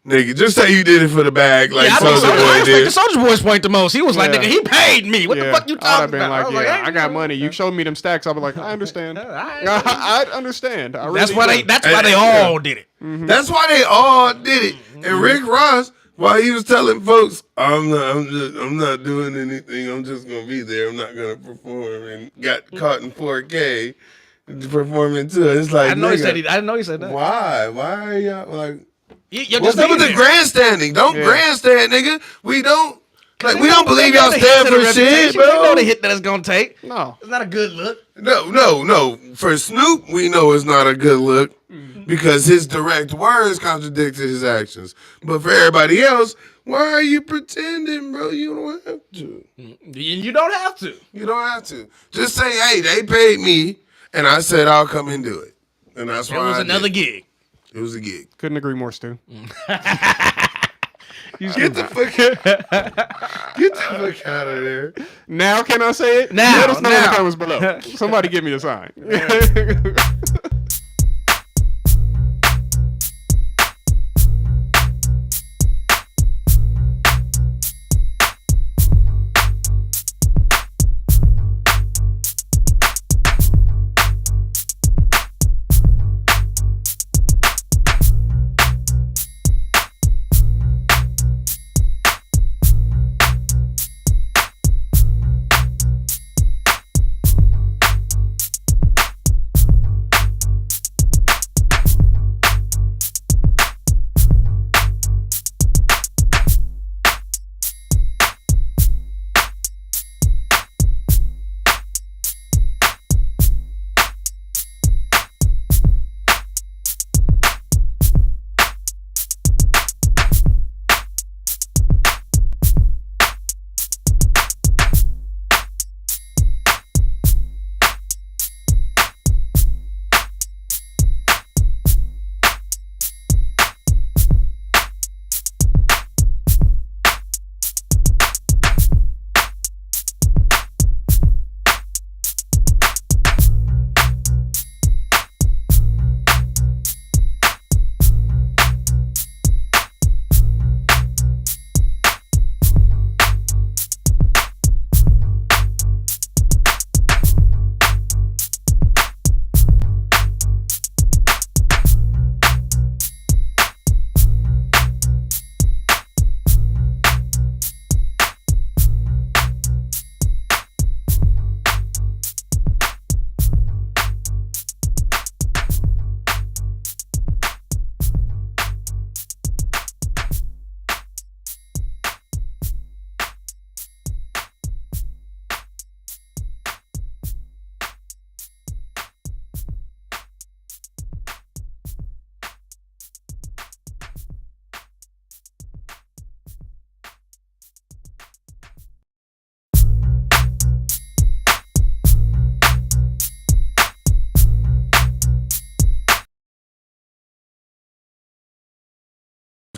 Nigga, just say you did it for the bag, like Soulja Boy did. The Soulja Boy's point the most. He was like, nigga, he paid me. What the fuck you talking about? I got money. You showed me them stacks. I'll be like, I understand. I understand. That's why they all did it. Mm-hmm. That's why they all did it. And Rick Ross, while he was telling folks, I'm not doing anything. I'm just gonna be there. I'm not gonna perform, and got caught in 4K performing too. It's like, I didn't know he said that. Why? Why are y'all like? What's up with the grandstanding? Don't grandstand, nigga. We don't believe y'all stand for shit, bro. We know the hit that it's gonna take. No, it's not a good look. No. For Snoop, we know it's not a good look because his direct words contradicted his actions. But for everybody else, why are you pretending, bro? You don't have to. You don't have to. You don't have to. Just say, hey, they paid me, and I said I'll come and do it, and that's why it was another gig. It was a gig. Couldn't agree more, Stu. Get the fuck out of there. Now can I say it? Now. Let us know in the comments below. Somebody give me a sign.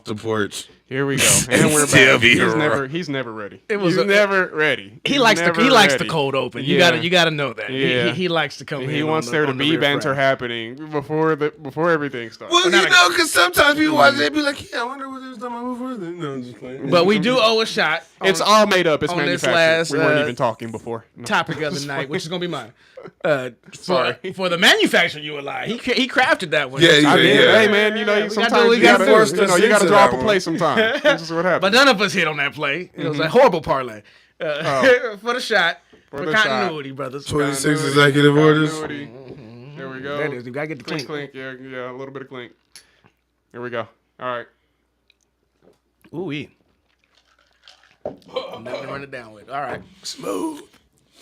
the porch. Here we go. And we're back. He's never ready. He's never ready. He likes the cold open. You gotta know that. Yeah. He likes to come in. He wants there to be banter happening before everything starts. Well, you know, because sometimes people watch it, they be like, yeah, I wonder what they was talking about before. No, I'm just playing. But we do owe a shot. It's all made up. It's on this manufactured. last, We weren't even talking before. No. Topic of the night, which is gonna be mine. Sorry. For the manufacturer, you a lie. He crafted that one. Yeah, I did. yeah. Hey man, you know sometimes we you gotta gotta draw up a play sometime. This is what happens. But none of us hit on that play. It was a horrible parlay. For the shot. For continuity, brothers. 26 executive orders. There we go. There it is. You gotta get the clink. Clink. Yeah, a little bit of clink. Here we go. All right. Ooh-wee. Nothing to run it down with. All right. Smooth.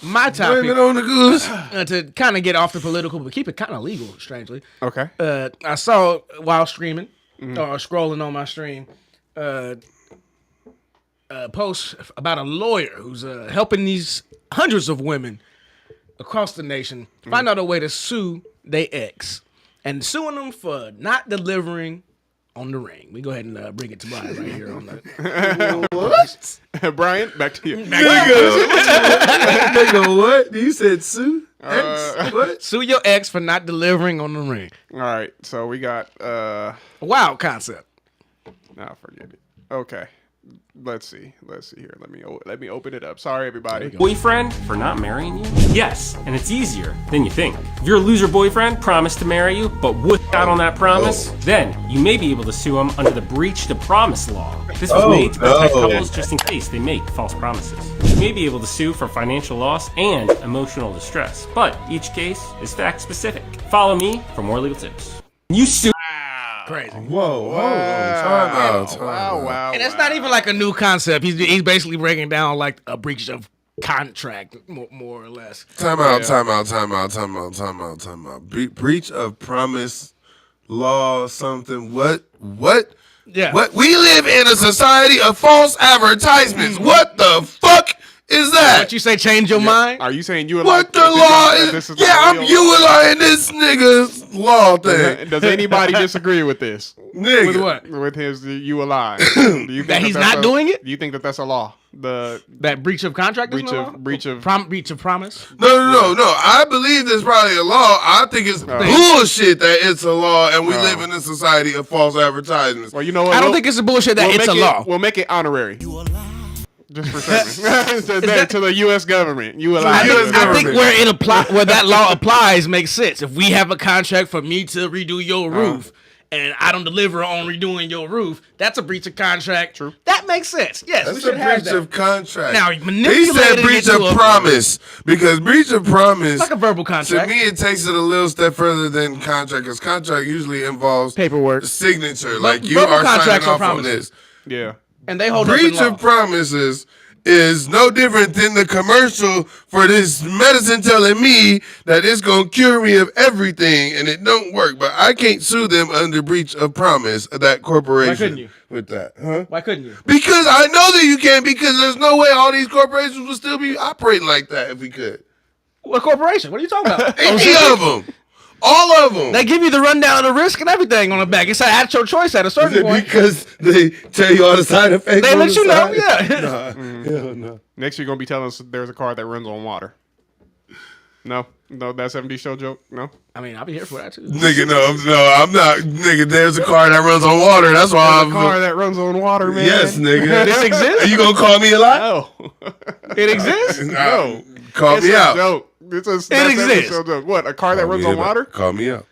My topic. Blame it on the goose. To kind of get off the political, but keep it kind of legal, strangely. Okay. I saw while streaming, or scrolling on my stream, post about a lawyer who's helping these hundreds of women across the nation find out a way to sue their ex, and suing them for not delivering on the ring. We go ahead and bring it to Brian right here on the. What? Brian, back to you. Nigga, what? You said sue? Ex? What? Sue your ex for not delivering on the ring. All right, so we got a wild concept. Nah, forget it. Okay. Let's see here. Let me open it up. Sorry, everybody. Boyfriend for not marrying you? Yes, and it's easier than you think. If your loser boyfriend promised to marry you, but would out on that promise, then you may be able to sue him under the breach of promise law. This was made to protect couples just in case they make false promises. You may be able to sue for financial loss and emotional distress, but each case is fact specific. Follow me for more legal tips. You sue. Crazy. Whoa. Wow. And it's not even like a new concept. He's basically breaking down like a breach of contract, more or less. Time out. Breach of promise, law, something. What? Yeah. What? We live in a society of false advertisements. What the fuck is that? What you say? Change your mind? Are you saying you? What the law is? Yeah, I'm utilizing this nigga's law thing. Does anybody disagree with this? Nigga. With what? With his you alive? Do you think that he's not doing it? Do you think that that's a law? That breach of contract, breach of promise. No. I believe there's probably a law. I think it's bullshit that it's a law, and we live in a society of false advertisements. Well, you know what? I don't think it's a bullshit that it's a law. We'll make it honorary. Just for serving to the U.S. government. I think where that law applies makes sense. If we have a contract for me to redo your roof, and I don't deliver on redoing your roof, that's a breach of contract. True. That makes sense. Yes, that's a breach of contract. Now, he said breach of promise, because breach of promise, like a verbal contract. To me, it takes it a little step further than contract, because contract usually involves paperwork, signature. Like you are signing off on this. Yeah. And they hold breach of promises is no different than the commercial for this medicine telling me that it's gonna cure me of everything, and it don't work. But I can't sue them under breach of promise of that corporation. Why couldn't you? With that, huh? Why couldn't you? Because I know that you can't. Because there's no way all these corporations would still be operating like that if we could. What corporation? What are you talking about? Any of them. All of them. They give you the rundown of the risk and everything on the back. It's at your choice at a certain point. Because they tell you all the side effects. They let you know, yeah. Hell no. Next, you're going to be telling us there's a car that runs on water. No, that 70s show joke? No? I mean, I'll be here for that too. Nigga, no, I'm not. Nigga, there's a car that runs on water. That's why I'm a car that runs on water, man. Yes, nigga. This exists? Are you going to call me a lie? No. It exists? No. Call me out. Joke. It exists. Joke. What, a car that runs on water? Call me out.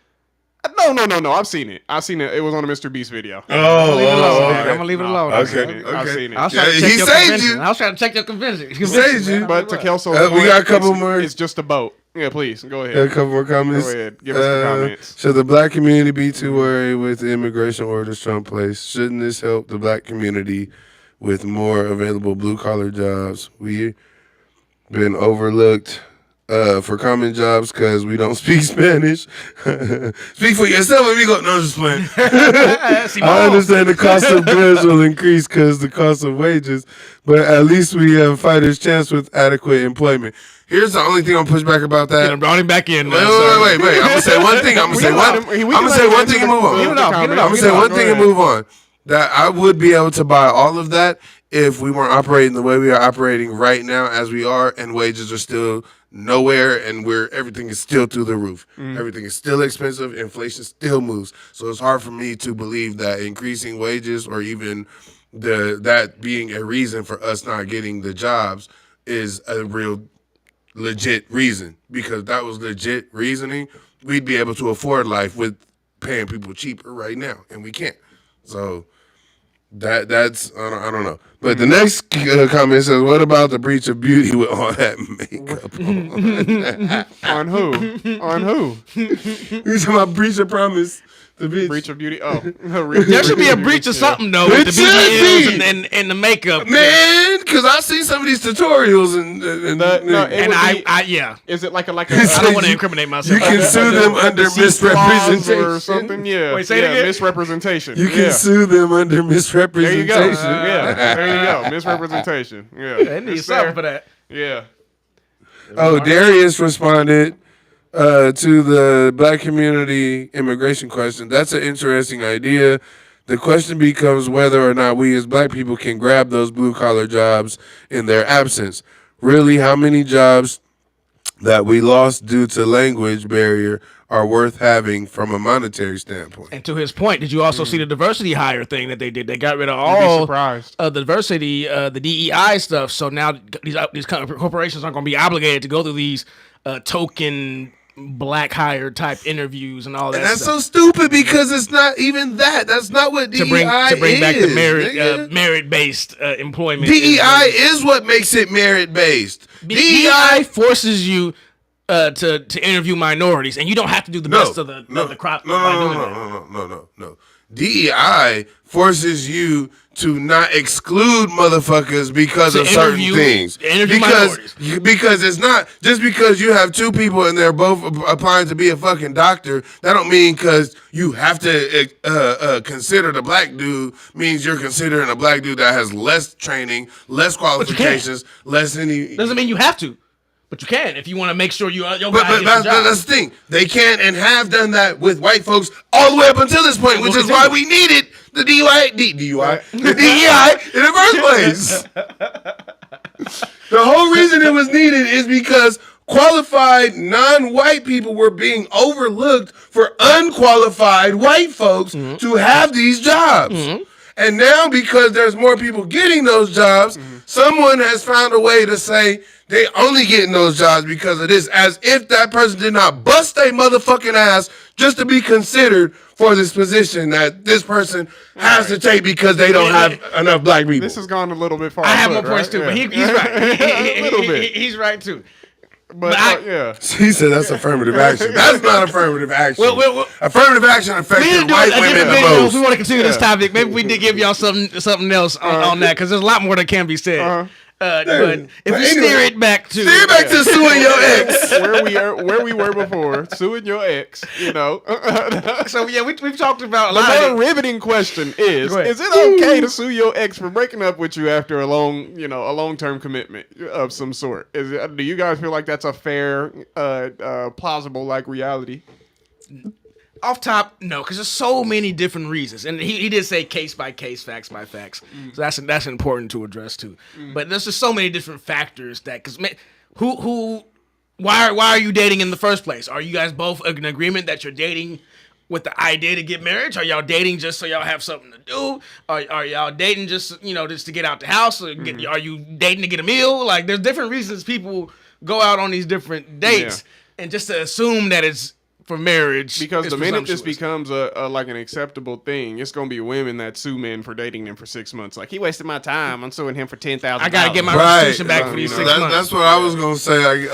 No. I've seen it. It was on a Mr. Beast video. Oh, I'm gonna leave it alone. Okay. I've seen it. I was trying to check your convincing. I was trying to check your convincing. He saved you. But to Kelso, we got a couple more. It's just a boat. Yeah, please go ahead. A couple more comments. Go ahead. Give us some comments. Should the black community be too worried with the immigration orders Trump placed? Shouldn't this help the black community with more available blue collar jobs? We've been overlooked for common jobs because we don't speak Spanish. Speak for yourself, amigo. No, I'm just playing. I understand the cost of goods will increase because the cost of wages, but at least we have a fighter's chance with adequate employment. Here's the only thing I'm push back about that. Yeah, brought him back in. Wait. I'm gonna say one thing. I'm gonna say one thing and move on. I'm gonna say one thing and move on. that I would be able to buy all of that if we weren't operating the way we are operating right now as we are, and wages are still nowhere, and everything is still through the roof. Everything is still expensive. Inflation still moves. So it's hard for me to believe that increasing wages or even that being a reason for us not getting the jobs is a real legit reason, because that was legit reasoning, we'd be able to afford life with paying people cheaper right now, and we can't. So that's I don't know. But the next comment says, "What about the breach of beauty with all that makeup on?" On who? On who? You talking about breach of promise? The breach of beauty. Oh, there should be a breach of something though. With the BBLs and the makeup, man. Because I see some of these tutorials yeah. Is it like a? I don't want to incriminate myself. You can sue them under misrepresentation or something. Yeah. Wait, say it again. Misrepresentation. You can sue them under misrepresentation. There you go. Yeah. There you go. Misrepresentation. Yeah. They need something for that. Yeah. Oh, Darius responded to the black community immigration question. That's an interesting idea. The question becomes whether or not we as black people can grab those blue-collar jobs in their absence. Really, how many jobs that we lost due to language barrier are worth having from a monetary standpoint? And to his point, did you also see the diversity hire thing that they did? They got rid of all the diversity, the DEI stuff. So now these corporations aren't going to be obligated to go through these token black hire type interviews and all that. And that's stuff. so stupid because it's not even that. That's not what DEI is. To bring back the merit based employment. DEI is what makes it merit based. DEI forces you to interview minorities, and you don't have to do the best of the crop. No. DEI forces you to not exclude motherfuckers because of certain things. Because it's not just because you have two people and they're both applying to be a fucking doctor. That don't mean because you have to consider the black dude means you're considering a black dude that has less training, less qualifications, less any. Doesn't mean you have to. But you can if you want to make sure your guy gets the job. That's the thing. They can and have done that with white folks all the way up until this point, which is why we needed the DEI in the first place. The whole reason it was needed is because qualified non-white people were being overlooked for unqualified white folks to have these jobs. And now because there's more people getting those jobs, someone has found a way to say they only getting those jobs because of this, as if that person did not bust their motherfucking ass just to be considered for this position that this person has to take because they don't have enough black people. This has gone a little bit far. I have more points too, but he's right. A little bit. He's right too. But yeah, he said that's affirmative action. That's not affirmative action. Well, affirmative action affected white women the most. If we want to continue this topic, maybe we did give y'all something else on that, because there's a lot more that can be said. But if we steer it back to suing your ex, where we were before, suing your ex, So yeah, we've talked about a lot. The more riveting question is it okay to sue your ex for breaking up with you after a long-term commitment of some sort? Do you guys feel like that's a fair, plausible reality? Off top, no, because there's so many different reasons, and he did say case by case, facts by facts. So that's important to address too. But there's just so many different factors that, because why are you dating in the first place? Are you guys both in agreement that you're dating with the idea to get married? Are y'all dating just so y'all have something to do? Are y'all dating just to get out the house? Or are you dating to get a meal? Like, there's different reasons people go out on these different dates, and just to assume that it's for marriage, because the minute this becomes a like an acceptable thing, it's gonna be women that sue men for dating them for 6 months. Like, he wasted my time, I'm suing him for $10,000. I gotta get my restitution back for these 6 months. That's what I was gonna say. Like,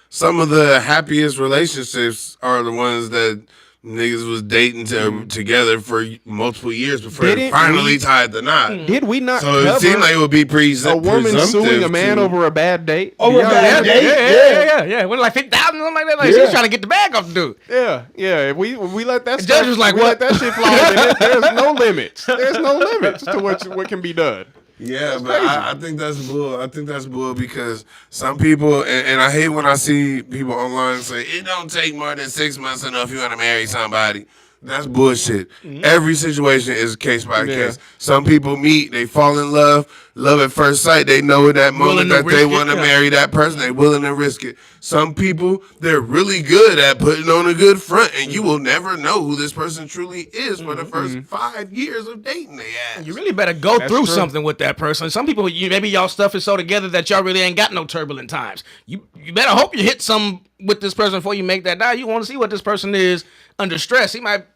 some of the happiest relationships are the ones that niggas was dating together for multiple years before they finally tied the knot. Did we not? So it seemed like it would be a woman suing a man over a bad date. Over a bad date? Yeah. What, like $50,000, something like that? Like, she's trying to get the bag off the dude. Yeah. If we let that the judge was like, let that shit fly, there's no limits. There's no limits to what can be done. Yeah, but I think that's bull. I think that's bull because some people, and I hate when I see people online say, it don't take more than 6 months enough if you want to marry somebody. That's bullshit. Every situation is case by case. Some people meet, they fall in love at first sight. They know at that moment that they want to marry that person. They're willing to risk it. Some people, they're really good at putting on a good front, and you will never know who this person truly is for the first 5 years of dating they ass. You really better go through something with that person. Some people, maybe y'all stuff is so together that y'all really ain't got no turbulent times. You better hope you hit some with this person before you make that die. You want to see what this person is under stress. He might,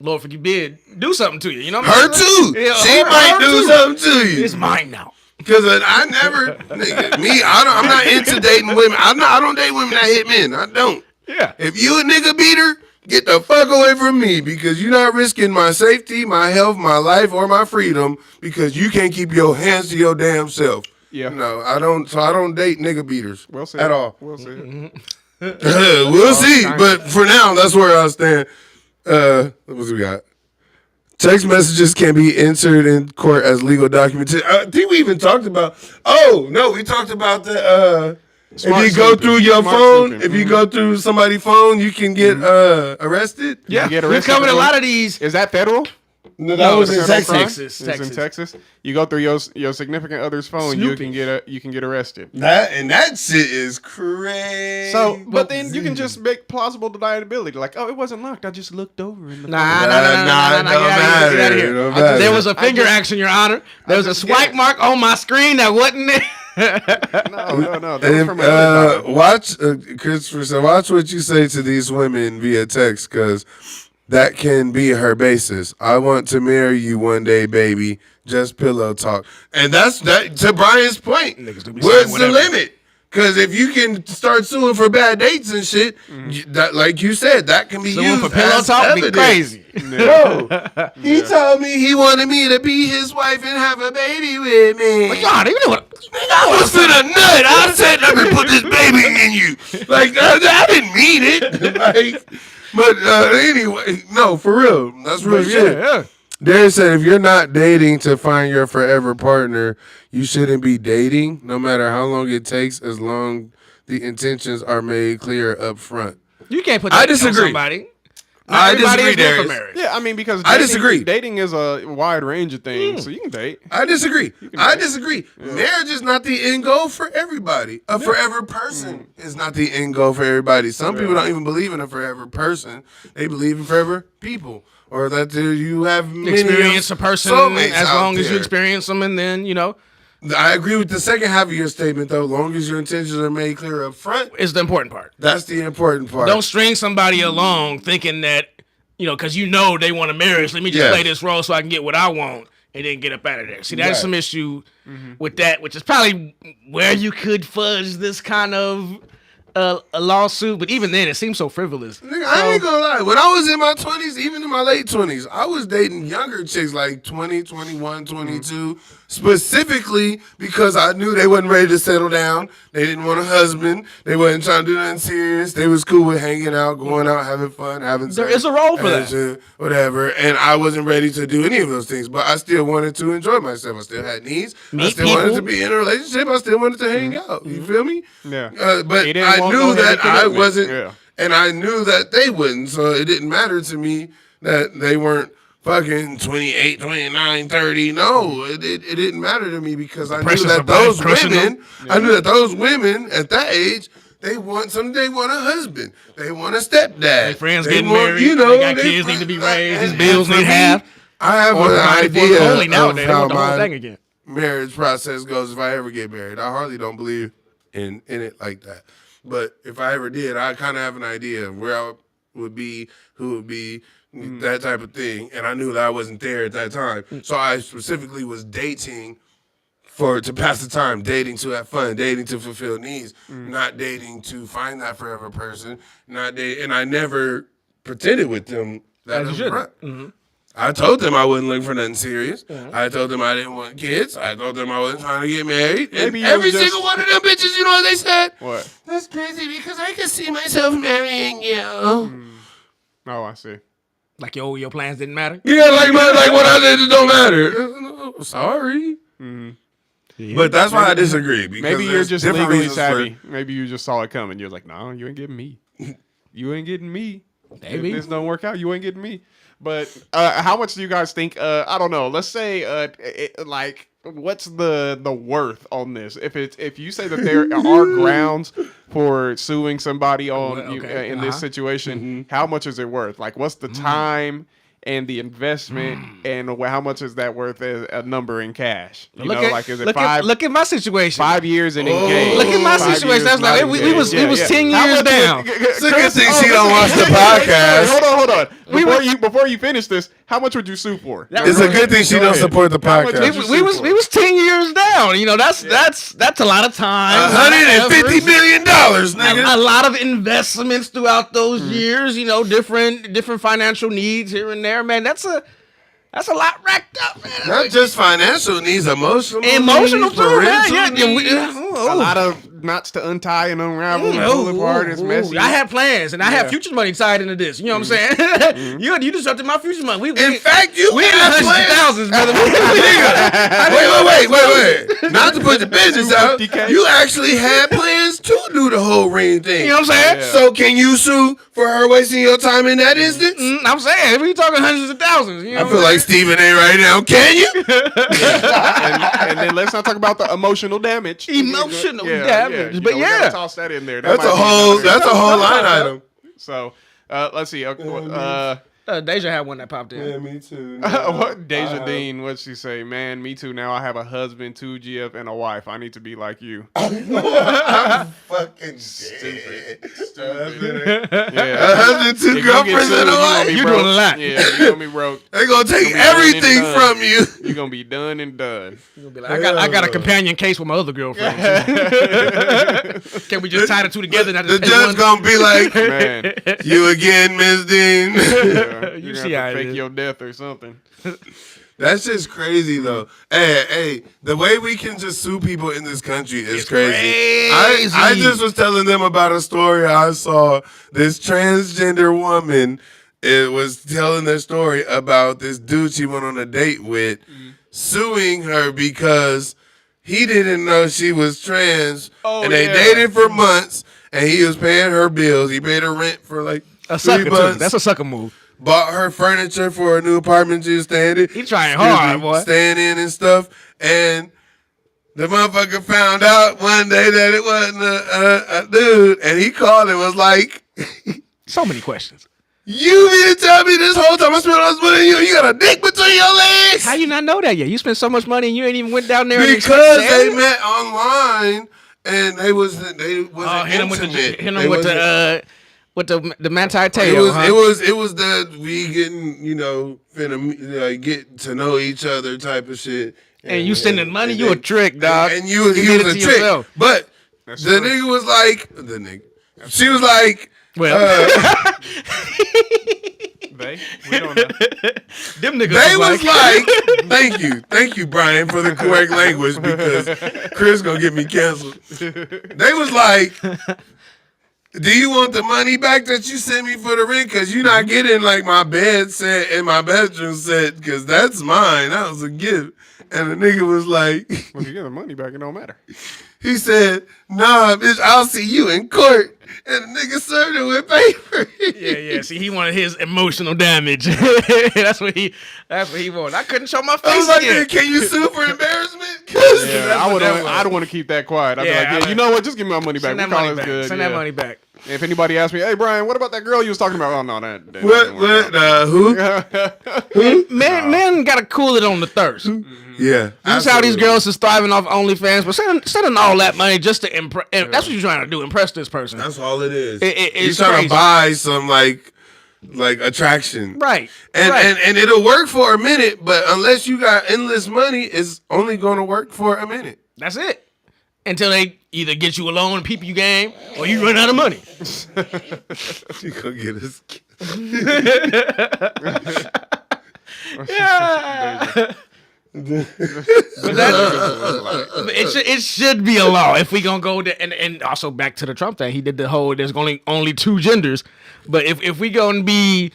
Lord forbid, do something to you. You know what I'm saying? Her too. Yeah, she might do something to you. It's mine now. Because I never, I'm not into dating women. I don't date women that hit men. I don't. Yeah. If you a nigga beater, get the fuck away from me because you're not risking my safety, my health, my life, or my freedom because you can't keep your hands to your damn self. Yeah. No, I don't. So I don't date nigga beaters at all. We'll see. We'll see. But for now, that's where I stand. What we got? Text messages can be entered in court as legal documents. I think we even talked about. Oh no, we talked about the. If you go through your phone, if you go through somebody's phone, you can get arrested. Yeah, we're covering a lot of these. Is that federal? No, that was in Texas. It's in Texas. You go through your significant other's phone, you can get arrested. That shit is crazy. So, but then you can just make plausible deniability, like, oh, it wasn't locked. I just looked over in the Nah, get out of here. There was a finger action, Your Honor. There was a swipe mark on my screen that wasn't there. No. That was watch, Christopher said, watch what you say to these women via text, because that can be her basis. I want to marry you one day, baby. Just pillow talk. And that's that. To Brian's point, where's the limit? Because if you can start suing for bad dates and shit, that, like you said, that can be used for pillow talk. Be crazy. No, he told me he wanted me to be his wife and have a baby with me. But God, you know what? I was finna nut. I said, let me put this baby in you. Like I didn't mean it. Like. But anyway, no, for real. That's real shit. Yeah. Darren said, if you're not dating to find your forever partner, you shouldn't be dating, no matter how long it takes, as long the intentions are made clear up front. You can't put that on somebody. I disagree, Darius. Yeah, I mean, because I disagree. Dating is a wide range of things, so you can date. I disagree. Yeah. Marriage is not the end goal for everybody. A forever person is not the end goal for everybody. Some people don't even believe in a forever person. They believe in forever people. Or that you have experience a person as long as you experience them, and then, you know. I agree with the second half of your statement, though. Long as your intentions are made clear up front is the important part. That's the important part. Don't string somebody along thinking that, you know, because you know they want a marriage. Let me just play this role so I can get what I want and then get up out of there. See, that's some issue with that, which is probably where you could fudge this kind of a lawsuit. But even then, it seems so frivolous. Nigga, I ain't gonna lie. When I was in my 20s, even in my late 20s, I was dating younger chicks like 20, 21, 22. Specifically because I knew they wasn't ready to settle down. They didn't want a husband. They wasn't trying to do nothing serious. They was cool with hanging out, going out, having fun, having sex. There is a role for that. Whatever. And I wasn't ready to do any of those things. But I still wanted to enjoy myself. I still had needs. I still wanted to be in a relationship. I still wanted to hang out. You feel me? Yeah. But I knew that I wasn't, and I knew that they wouldn't. So it didn't matter to me that they weren't fucking 28, 29, 30. No, it didn't matter to me because I knew that those women at that age, they want a husband. They want a stepdad. Their friends getting married. You know, they got kids need to be raised. His bills need half. I have an idea of how my marriage process goes if I ever get married. I hardly don't believe in it like that. But if I ever did, I kind of have an idea of where I would be, who would be, that type of thing. And I knew that I wasn't there at that time. So I specifically was dating to pass the time, dating to have fun, dating to fulfill needs, not dating to find that forever person, and I never pretended with them that up front. I told them I wasn't looking for nothing serious. I told them I didn't want kids. I told them I wasn't trying to get married. And every single one of them bitches, you know what they said? What? That's crazy because I can see myself marrying you. Oh, I see. Like your plans didn't matter? Yeah, like what I did don't matter. Sorry. But that's why I disagree. Because maybe you're just legally savvy. Maybe you just saw it coming. You're like, no, you ain't getting me. You ain't getting me. If this don't work out, you ain't getting me. But how much do you guys think? I don't know. Let's say like what's the worth on this? If you say that there are grounds for suing somebody on in this situation, how much is it worth? Like, what's the time and the investment, and how much is that worth as a number in cash? You know, like is it look at my situation. 5 years and engaged. Look at my situation. That's like we was 10 years down. It's a good thing she don't watch the podcast. Hold on. Before you finish this, how much would you sue for? It's a good thing she don't support the podcast. We was 10 years down. You know, that's a lot of time. $150 million, nigga. A lot of investments throughout those years. You know, different financial needs here and there. Man, that's a lot racked up, man. Not just financial needs, emotional too, man. A lot of knots to untie and unravel and pull apart. It's messy. I had plans, and I have future money tied into this. You know what I'm saying? You disrupted my future money. In fact, you we in the hundreds of thousands, brother. Wait. Not to put the business out. You actually had plans to do the whole ring thing. You know what I'm saying? Yeah. So can you sue for her wasting your time in that instance? I'm saying, we talking hundreds of thousands. You know I feel like Stephen A. right now. Can you? and then let's not talk about the emotional damage. Damage. But gotta toss that in there. That's a whole line item. So let's see. Deja had one that popped in. Yeah, me too. What Deja Dean? What'd she say? Man, me too. Now I have a husband, 2 GF, and a wife. I need to be like you. I'm fucking stupid. Yeah. A husband, 2 girlfriends, and a wife. You're doing a lot. Yeah, you're gonna be broke. They're gonna take everything from you. You're gonna be done and done. You're gonna be like, I got a companion case with my other girlfriend. Can we just tie the two together? The judge gonna be like, man, you again, Ms. Dean. You see how fake your death or something. That's just crazy though. Hey, the way we can just sue people in this country is crazy. I just was telling them about a story I saw. This transgender woman, it was telling their story about this dude she went on a date with, suing her because he didn't know she was trans, and they dated for months, and he was paying her bills. He paid her rent for like a 3 months. That's a sucker move. Bought her furniture for a new apartment she was staying in. He trying hard, boy. Staying in and stuff. And the motherfucker found out one day that it wasn't a dude. And he called and was like... So many questions. You mean to tell me this whole time I spent all this money on you? You got a dick between your legs? How you not know that yet? You spent so much money and you ain't even went down there. Because they met online and they wasn't intimate. With the manti tail. It was the we getting, finna get to know each other type of shit. And you sending money, you a trick, dog. And you was a trick. Yourself. But the nigga was like, she was like, well, we don't know. Them niggas they was like, thank you, Brian, for the correct language because Chris gonna get me canceled. They was like, do you want the money back that you sent me for the ring? Because you're not getting like my bed set and my bedroom set because that's mine. That was a gift. And the nigga was like... Well, if you get the money back, it don't matter. He said, nah, bitch, I'll see you in court. And the nigga served it with paper. Yeah. See, he wanted his emotional damage. That's what he wanted. I couldn't show my face. I was like, can you sue for embarrassment? I don't want to keep that quiet. I'd be like, you know what? Just give me my money back. Send that money back. If anybody asks me, hey Brian, what about that girl you was talking about? Oh no, who? Men gotta cool it on the thirst. Yeah, that's how these girls is thriving off OnlyFans. But sending all that money just to impress. That's what you're trying to do. Impress this person. That's all it is. You're trying to buy some like attraction, right? And it'll work for a minute, but unless you got endless money, it's only going to work for a minute. That's it. Until they either get you alone and peep you game, or you run out of money. You gonna get us. Yeah. It should be a law if we gonna go there, and also back to the Trump thing. He did the whole there's only 2 genders, but if we gonna be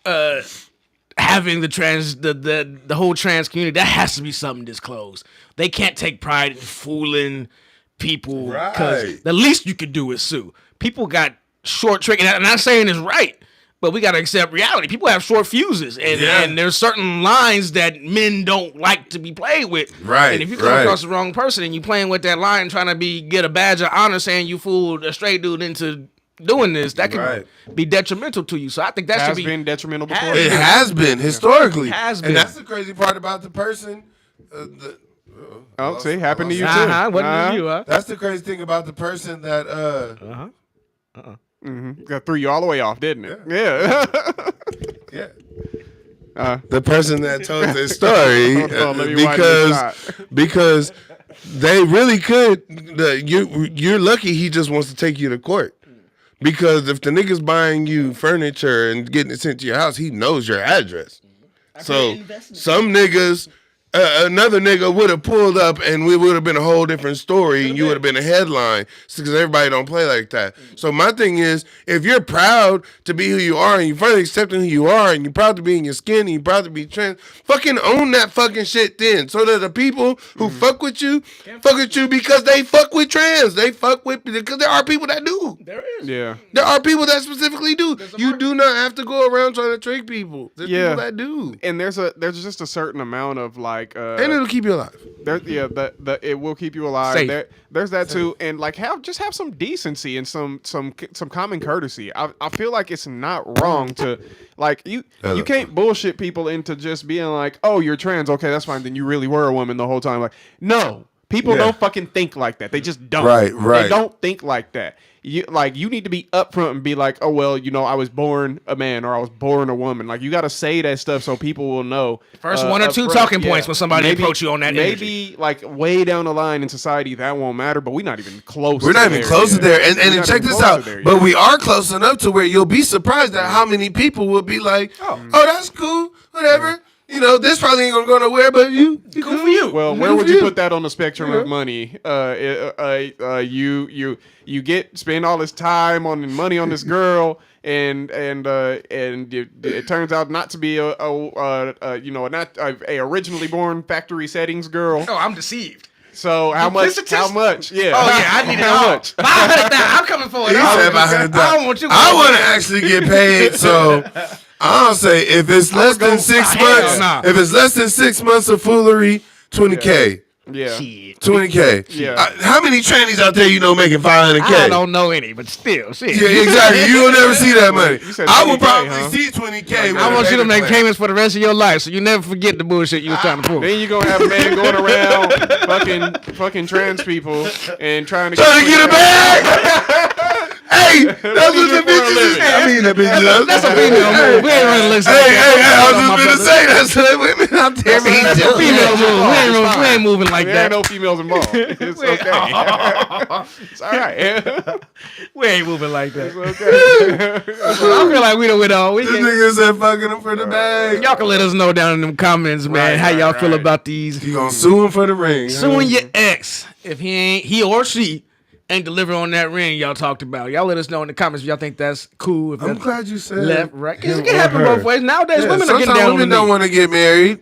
having the whole trans community, that has to be something disclosed. They can't take pride in fooling people because the least you could do is sue. People got short trick, and I'm not saying it's right, But we got to accept reality. People have short fuses, and there's certain lines that men don't like to be played with. Right. And if you come across the wrong person and you playing with that line, trying to get a badge of honor, saying you fooled a straight dude into doing this, that can be detrimental to you. So I think that should be been detrimental before. It has been historically. It has been. And that's the crazy part about the person. See, happened to you too. Wasn't to you, huh? That's the crazy thing about the person that That threw you all the way off, didn't it? Yeah. The person that told this story because they really could. You're lucky he just wants to take you to court. Because if the nigga's buying you furniture and getting it sent to your house, he knows your address. So some niggas, another nigga would have pulled up and we would have been a whole different story and you would have been a headline because everybody don't play like that. So my thing is, if you're proud to be who you are and you're finally accepting who you are and you're proud to be in your skin and you're proud to be trans, fucking own that fucking shit then. So that the people who fuck with you because they fuck with trans. They fuck with, because there are people that do. There is. Yeah. There are people that specifically do. You do not have to go around trying to trick people. There's people that do. And there's just a certain amount of like and it'll keep you alive. It will keep you alive. There's that too, and like have some decency and some common courtesy. I feel like it's not wrong to like you can't bullshit people into just being like, oh, you're trans, okay, that's fine. Then you really were a woman the whole time. Like, no, people don't fucking think like that. They just don't. Right. They don't think like that. You need to be upfront and be like, oh well, I was born a man or I was born a woman. Like you got to say that stuff so people will know. First one or two talking points when somebody approach you on that. Maybe like way down the line in society that won't matter, but we're not even close. We're not even close to there. And check this out. But we are close enough to where you'll be surprised at how many people will be like, oh that's cool, whatever. This probably ain't gonna go nowhere, but you cool for you. Well, where would you put that on the spectrum of money? You spend all this time on money on this girl, and it turns out not to be a originally born factory settings girl. Oh, I'm deceived. So how much? Yeah. Oh yeah, I need it how all. much? 500,000. I'm coming for it. He said 500,000. I want you. I want to actually get paid, so I'll say if it's less than 6 months, if it's less than 6 months of foolery, $20K. Yeah. $20K. Yeah. How many trannies out there making $500K? I don't know any, but still, shit. Yeah, exactly. You will never see that money. I will probably see $20K. I want you to make payments for the rest of your life, so you never forget the bullshit you was trying to pull. Then you gonna have a man going around fucking trans people and trying to get a bag. Hey, that's what the bitches is. I mean, the bitches. That's a female move. We ain't running listen. Hey, I was just gonna say that's what women out there be doing. Female move. We ain't moving like that. There ain't no females involved. It's okay. It's all right. We ain't moving like that. It's okay. I feel like we done with all. This nigga said fucking him for the bag. Y'all can let us know down in them comments, man, how y'all feel about these. You gonna sue him for the ring? Suing your ex if he or she ain't deliver on that ring y'all talked about. Y'all let us know in the comments if y'all think that's cool. If I'm glad you said left, right. Because it can happen both ways. Nowadays, women are getting down on the women don't want to get married.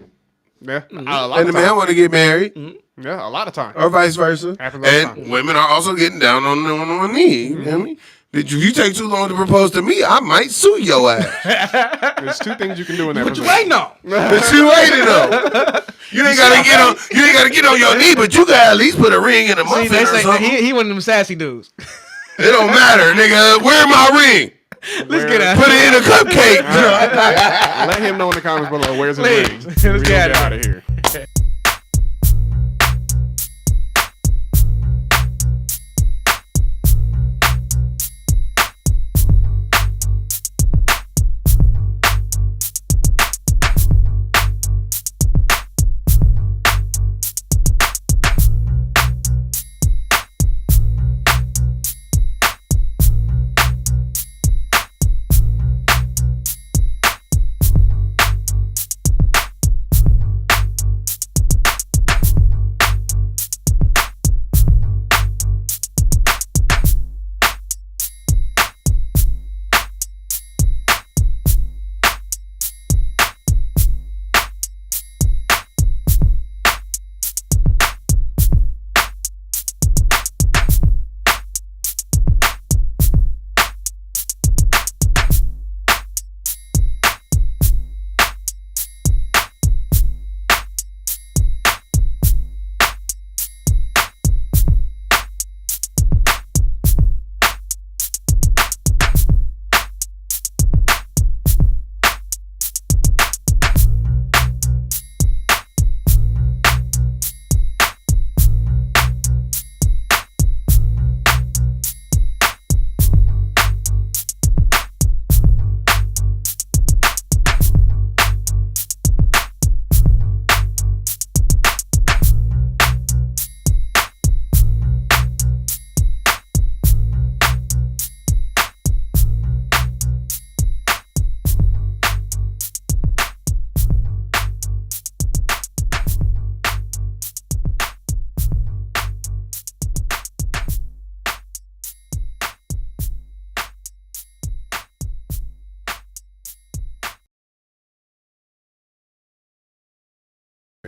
Yeah. And the man want to get married. Yeah, a lot of times. Or vice versa. And women are also getting down on one knee. You know what I mean? If you take too long to propose to me, I might sue your ass. There's two things you can do in that. What you waiting on? But you waiting on. You ain't gotta get on your knee, but you gotta at least put a ring in a muffin or something. He one of them sassy dudes. It don't matter, nigga. Where my ring? Let's get out. Put it in a cupcake. Let him know in the comments below. Where's his ring? Let's get out of here.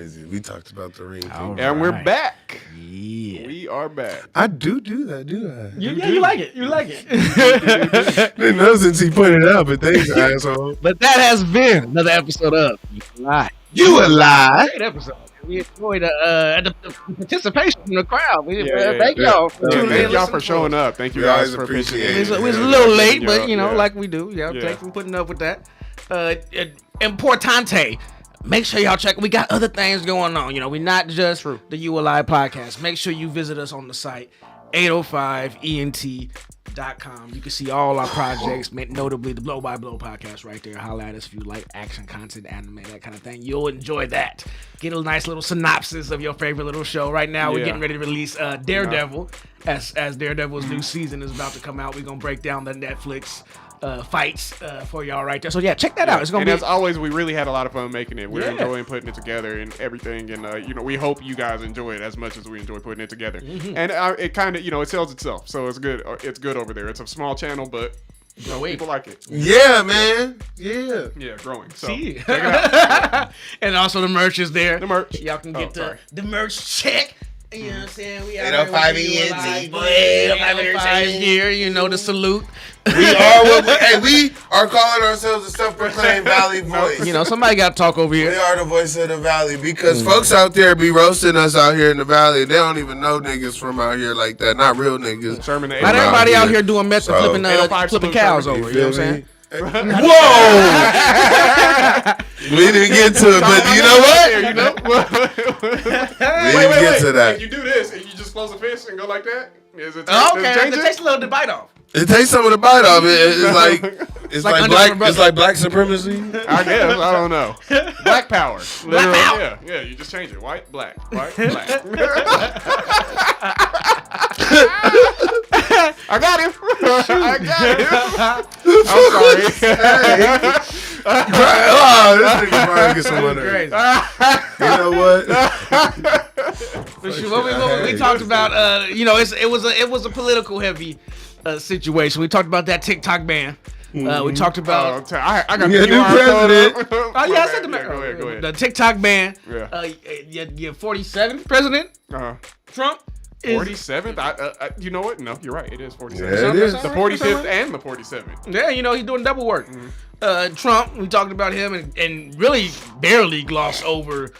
crazy. We talked about the ring thing. And we're back. Yeah. We are back. I do that, do I? You like it. You like it. Didn't know since he pointed it out, but thanks, asshole. But that has been another episode of You a Lie. You a lie. Great episode. We enjoyed the participation from the crowd. Thank y'all for tuning in. Thank y'all for showing up. Thank you guys for appreciate appreciating it. We was a little late, but like we do. Thanks for putting up with that. Importante. Make sure y'all check. We got other things going on. We're not just the You a Lie podcast. Make sure you visit us on the site 805ent.com. You can see all our projects, notably the Blow by Blow podcast right there. Holla at us if you like action content, anime, that kind of thing. You'll enjoy that. Get a nice little synopsis of your favorite little show. Right now, we're getting ready to release Daredevil. As Daredevil's new season is about to come out, we're going to break down the Netflix fights for y'all right there. So check that out. It's gonna be. As always, we really had a lot of fun making it. We're enjoying putting it together and everything. And we hope you guys enjoy it as much as we enjoy putting it together. Mm-hmm. And it kind of it sells itself, so it's good. It's good over there. It's a small channel, but people like it. Yeah, man. Yeah, growing. So see. Check it out. And also the merch is there. The merch. Y'all can get the merch check. You know what I'm saying? We 805 ENT, boy. 805 here, the salute. We are calling ourselves a self-proclaimed Valley voice. Somebody got to talk over here. We are the voice of the Valley because folks out there be roasting us out here in the Valley. They don't even know niggas from out here like that. Not real niggas. Not everybody out here doing meth and flipping cows over. You know what I'm saying? Whoa! We didn't get to it, but you know what? We didn't get to that. If you do this and you just close the fist and go like that, is it? Okay, it takes a little to bite off. It takes some of the bite off. It's like black supremacy. I guess I don't know. Black power. Literally, yeah. You just change it. White, black. White, black. I got him. I'm sorry. This nigga Brian gets some money. You know what? We talked about. It was a political heavy situation. We talked about that TikTok ban. We talked about. I got the new president. I said the Go ahead. The TikTok ban. Yeah. Your 47th president, Trump. 47th? You know what? No, you're right. It is 47. Yeah, it is. The 45th and the 47th. Yeah, he's doing double work. Mm-hmm. Trump, we talked about him and really barely glossed over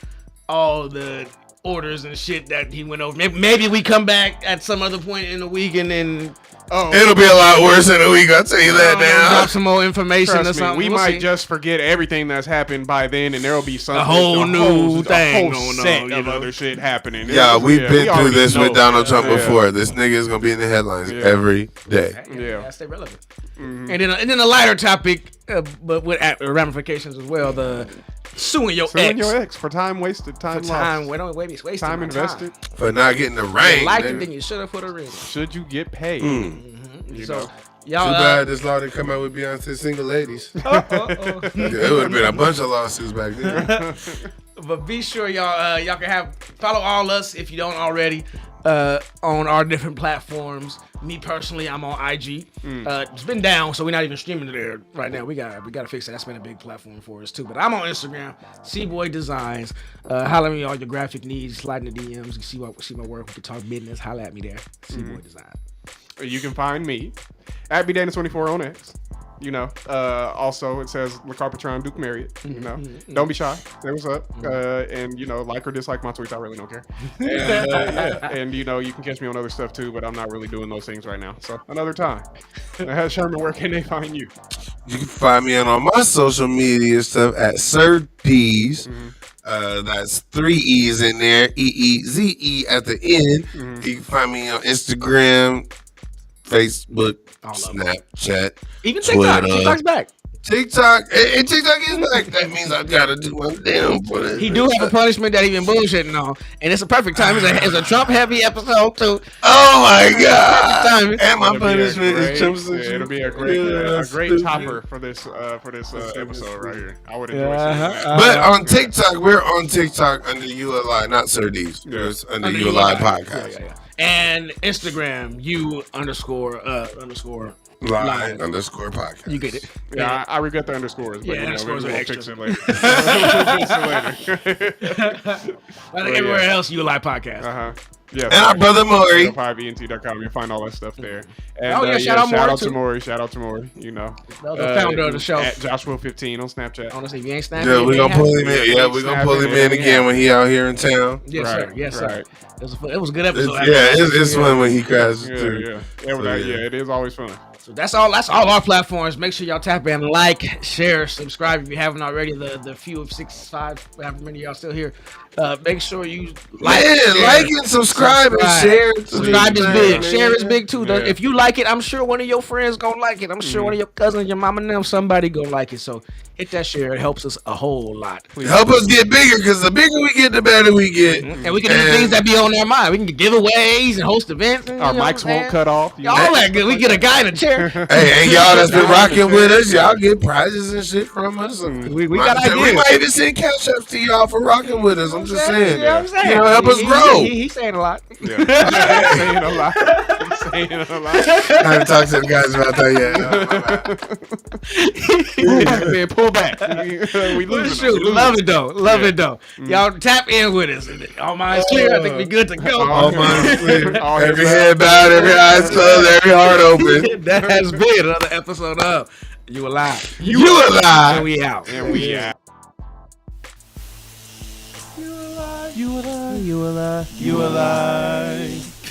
all the orders and shit that he went over. Maybe we come back at some other point in the week and then... it'll be a lot worse in a week, I'll tell you that now. Drop some more information or something. We might just forget everything that's happened by then, and there'll be something. A whole new thing going on. Of other shit happening. Yeah, we've been through this with Donald Trump before. This nigga is gonna be in the headlines every day. Yeah, stay relevant. Mm-hmm. And then a lighter topic, but with ramifications as well. The suing your ex for time wasted, time lost, time invested for not getting the ring. You liked it, then you should have put a ring. Should you get paid? So y'all, too bad this law didn't come out with Beyonce's single ladies. It would have been a bunch of lawsuits back then. But be sure y'all can follow all us if you don't already on our different platforms. Me personally, I'm on IG. It's been down, so we're not even streaming there right now. We gotta fix that. That's been a big platform for us too. But I'm on Instagram, C-Boy Designs. Holla at me all your graphic needs. Slide in the DMs. You see my work. We can talk business. Holla at me there. C-Boy Designs. You can find me at BDana24 on X. Also it says LeCarpatron Duke Marriott. Don't be shy. Say what's up. And like or dislike my tweets. I really don't care. And you can catch me on other stuff too, but I'm not really doing those things right now. So another time. Sherman, where can they find you? You can find me on all my social media stuff at Sir Peas. That's 3 E's in there. EEZE at the end. You can find me on Instagram, Facebook, Snapchat, even TikTok. Twitter. TikTok's back. TikTok is back. That means I gotta do my damn punishment. He do have a punishment that he been bullshitting on, and it's a perfect time. It's a Trump heavy episode too. Oh my god! And my punishment is Trump. It'll be a great topper for this episode right here. I would enjoy it. But on TikTok, we're on TikTok under You a Lie, not Sir D's. It's under You a Lie podcast. And Instagram, Line underscore podcast. You get it. Yeah, I regret the underscores. But, underscores are extra. Fix it later. We'll fix it later. Like everywhere else, you like podcast. Yes, and our brother Maury. 5ent.com. You'll find all that stuff there. And, shout out to Maury. Shout out to Maury. You know, the founder of the show. At Joshua15 on Snapchat. Honestly, if you ain't Snapchat, Yeah, we're gonna pull him in. Yeah, we're gonna pull him in again when he out here in town. Yes, sir. Yes, sir. Right. It was a good episode. It's fun when he crashes too. Yeah, it is always fun. So that's all our platforms. Make sure y'all tap in, like, share, subscribe if you haven't already. The few of 6, 5, however many of y'all still here. Make sure you like and subscribe and share. Subscribe is big. Share is big too. If you like it, I'm sure one of your friends gonna like it. I'm sure one of your cousins, your mama, and them, somebody gonna like it. So hit that share. It helps us a whole lot. Help us get bigger, because the bigger we get, the better we get. And we can do things that be on our mind. We can get giveaways and host events. Our mics won't cut off. All that good. We get a guy in a chair. Hey, and y'all that's been rocking with us, y'all get prizes and shit from us. And we got ideas. We might even send cash ups to y'all for rocking with us. I'm just saying. You know what I'm saying? Help us grow. He's saying a lot. Yeah. He's saying a lot. I haven't talked to the guys about that yet. Man, pull back. We losing. Love it though. Y'all tap in with us. All minds clear. I think we good to go. All minds clear. Every head bowed, every eyes closed, every heart open. That has been another episode of You Alive. You Alive. And we out. You alive.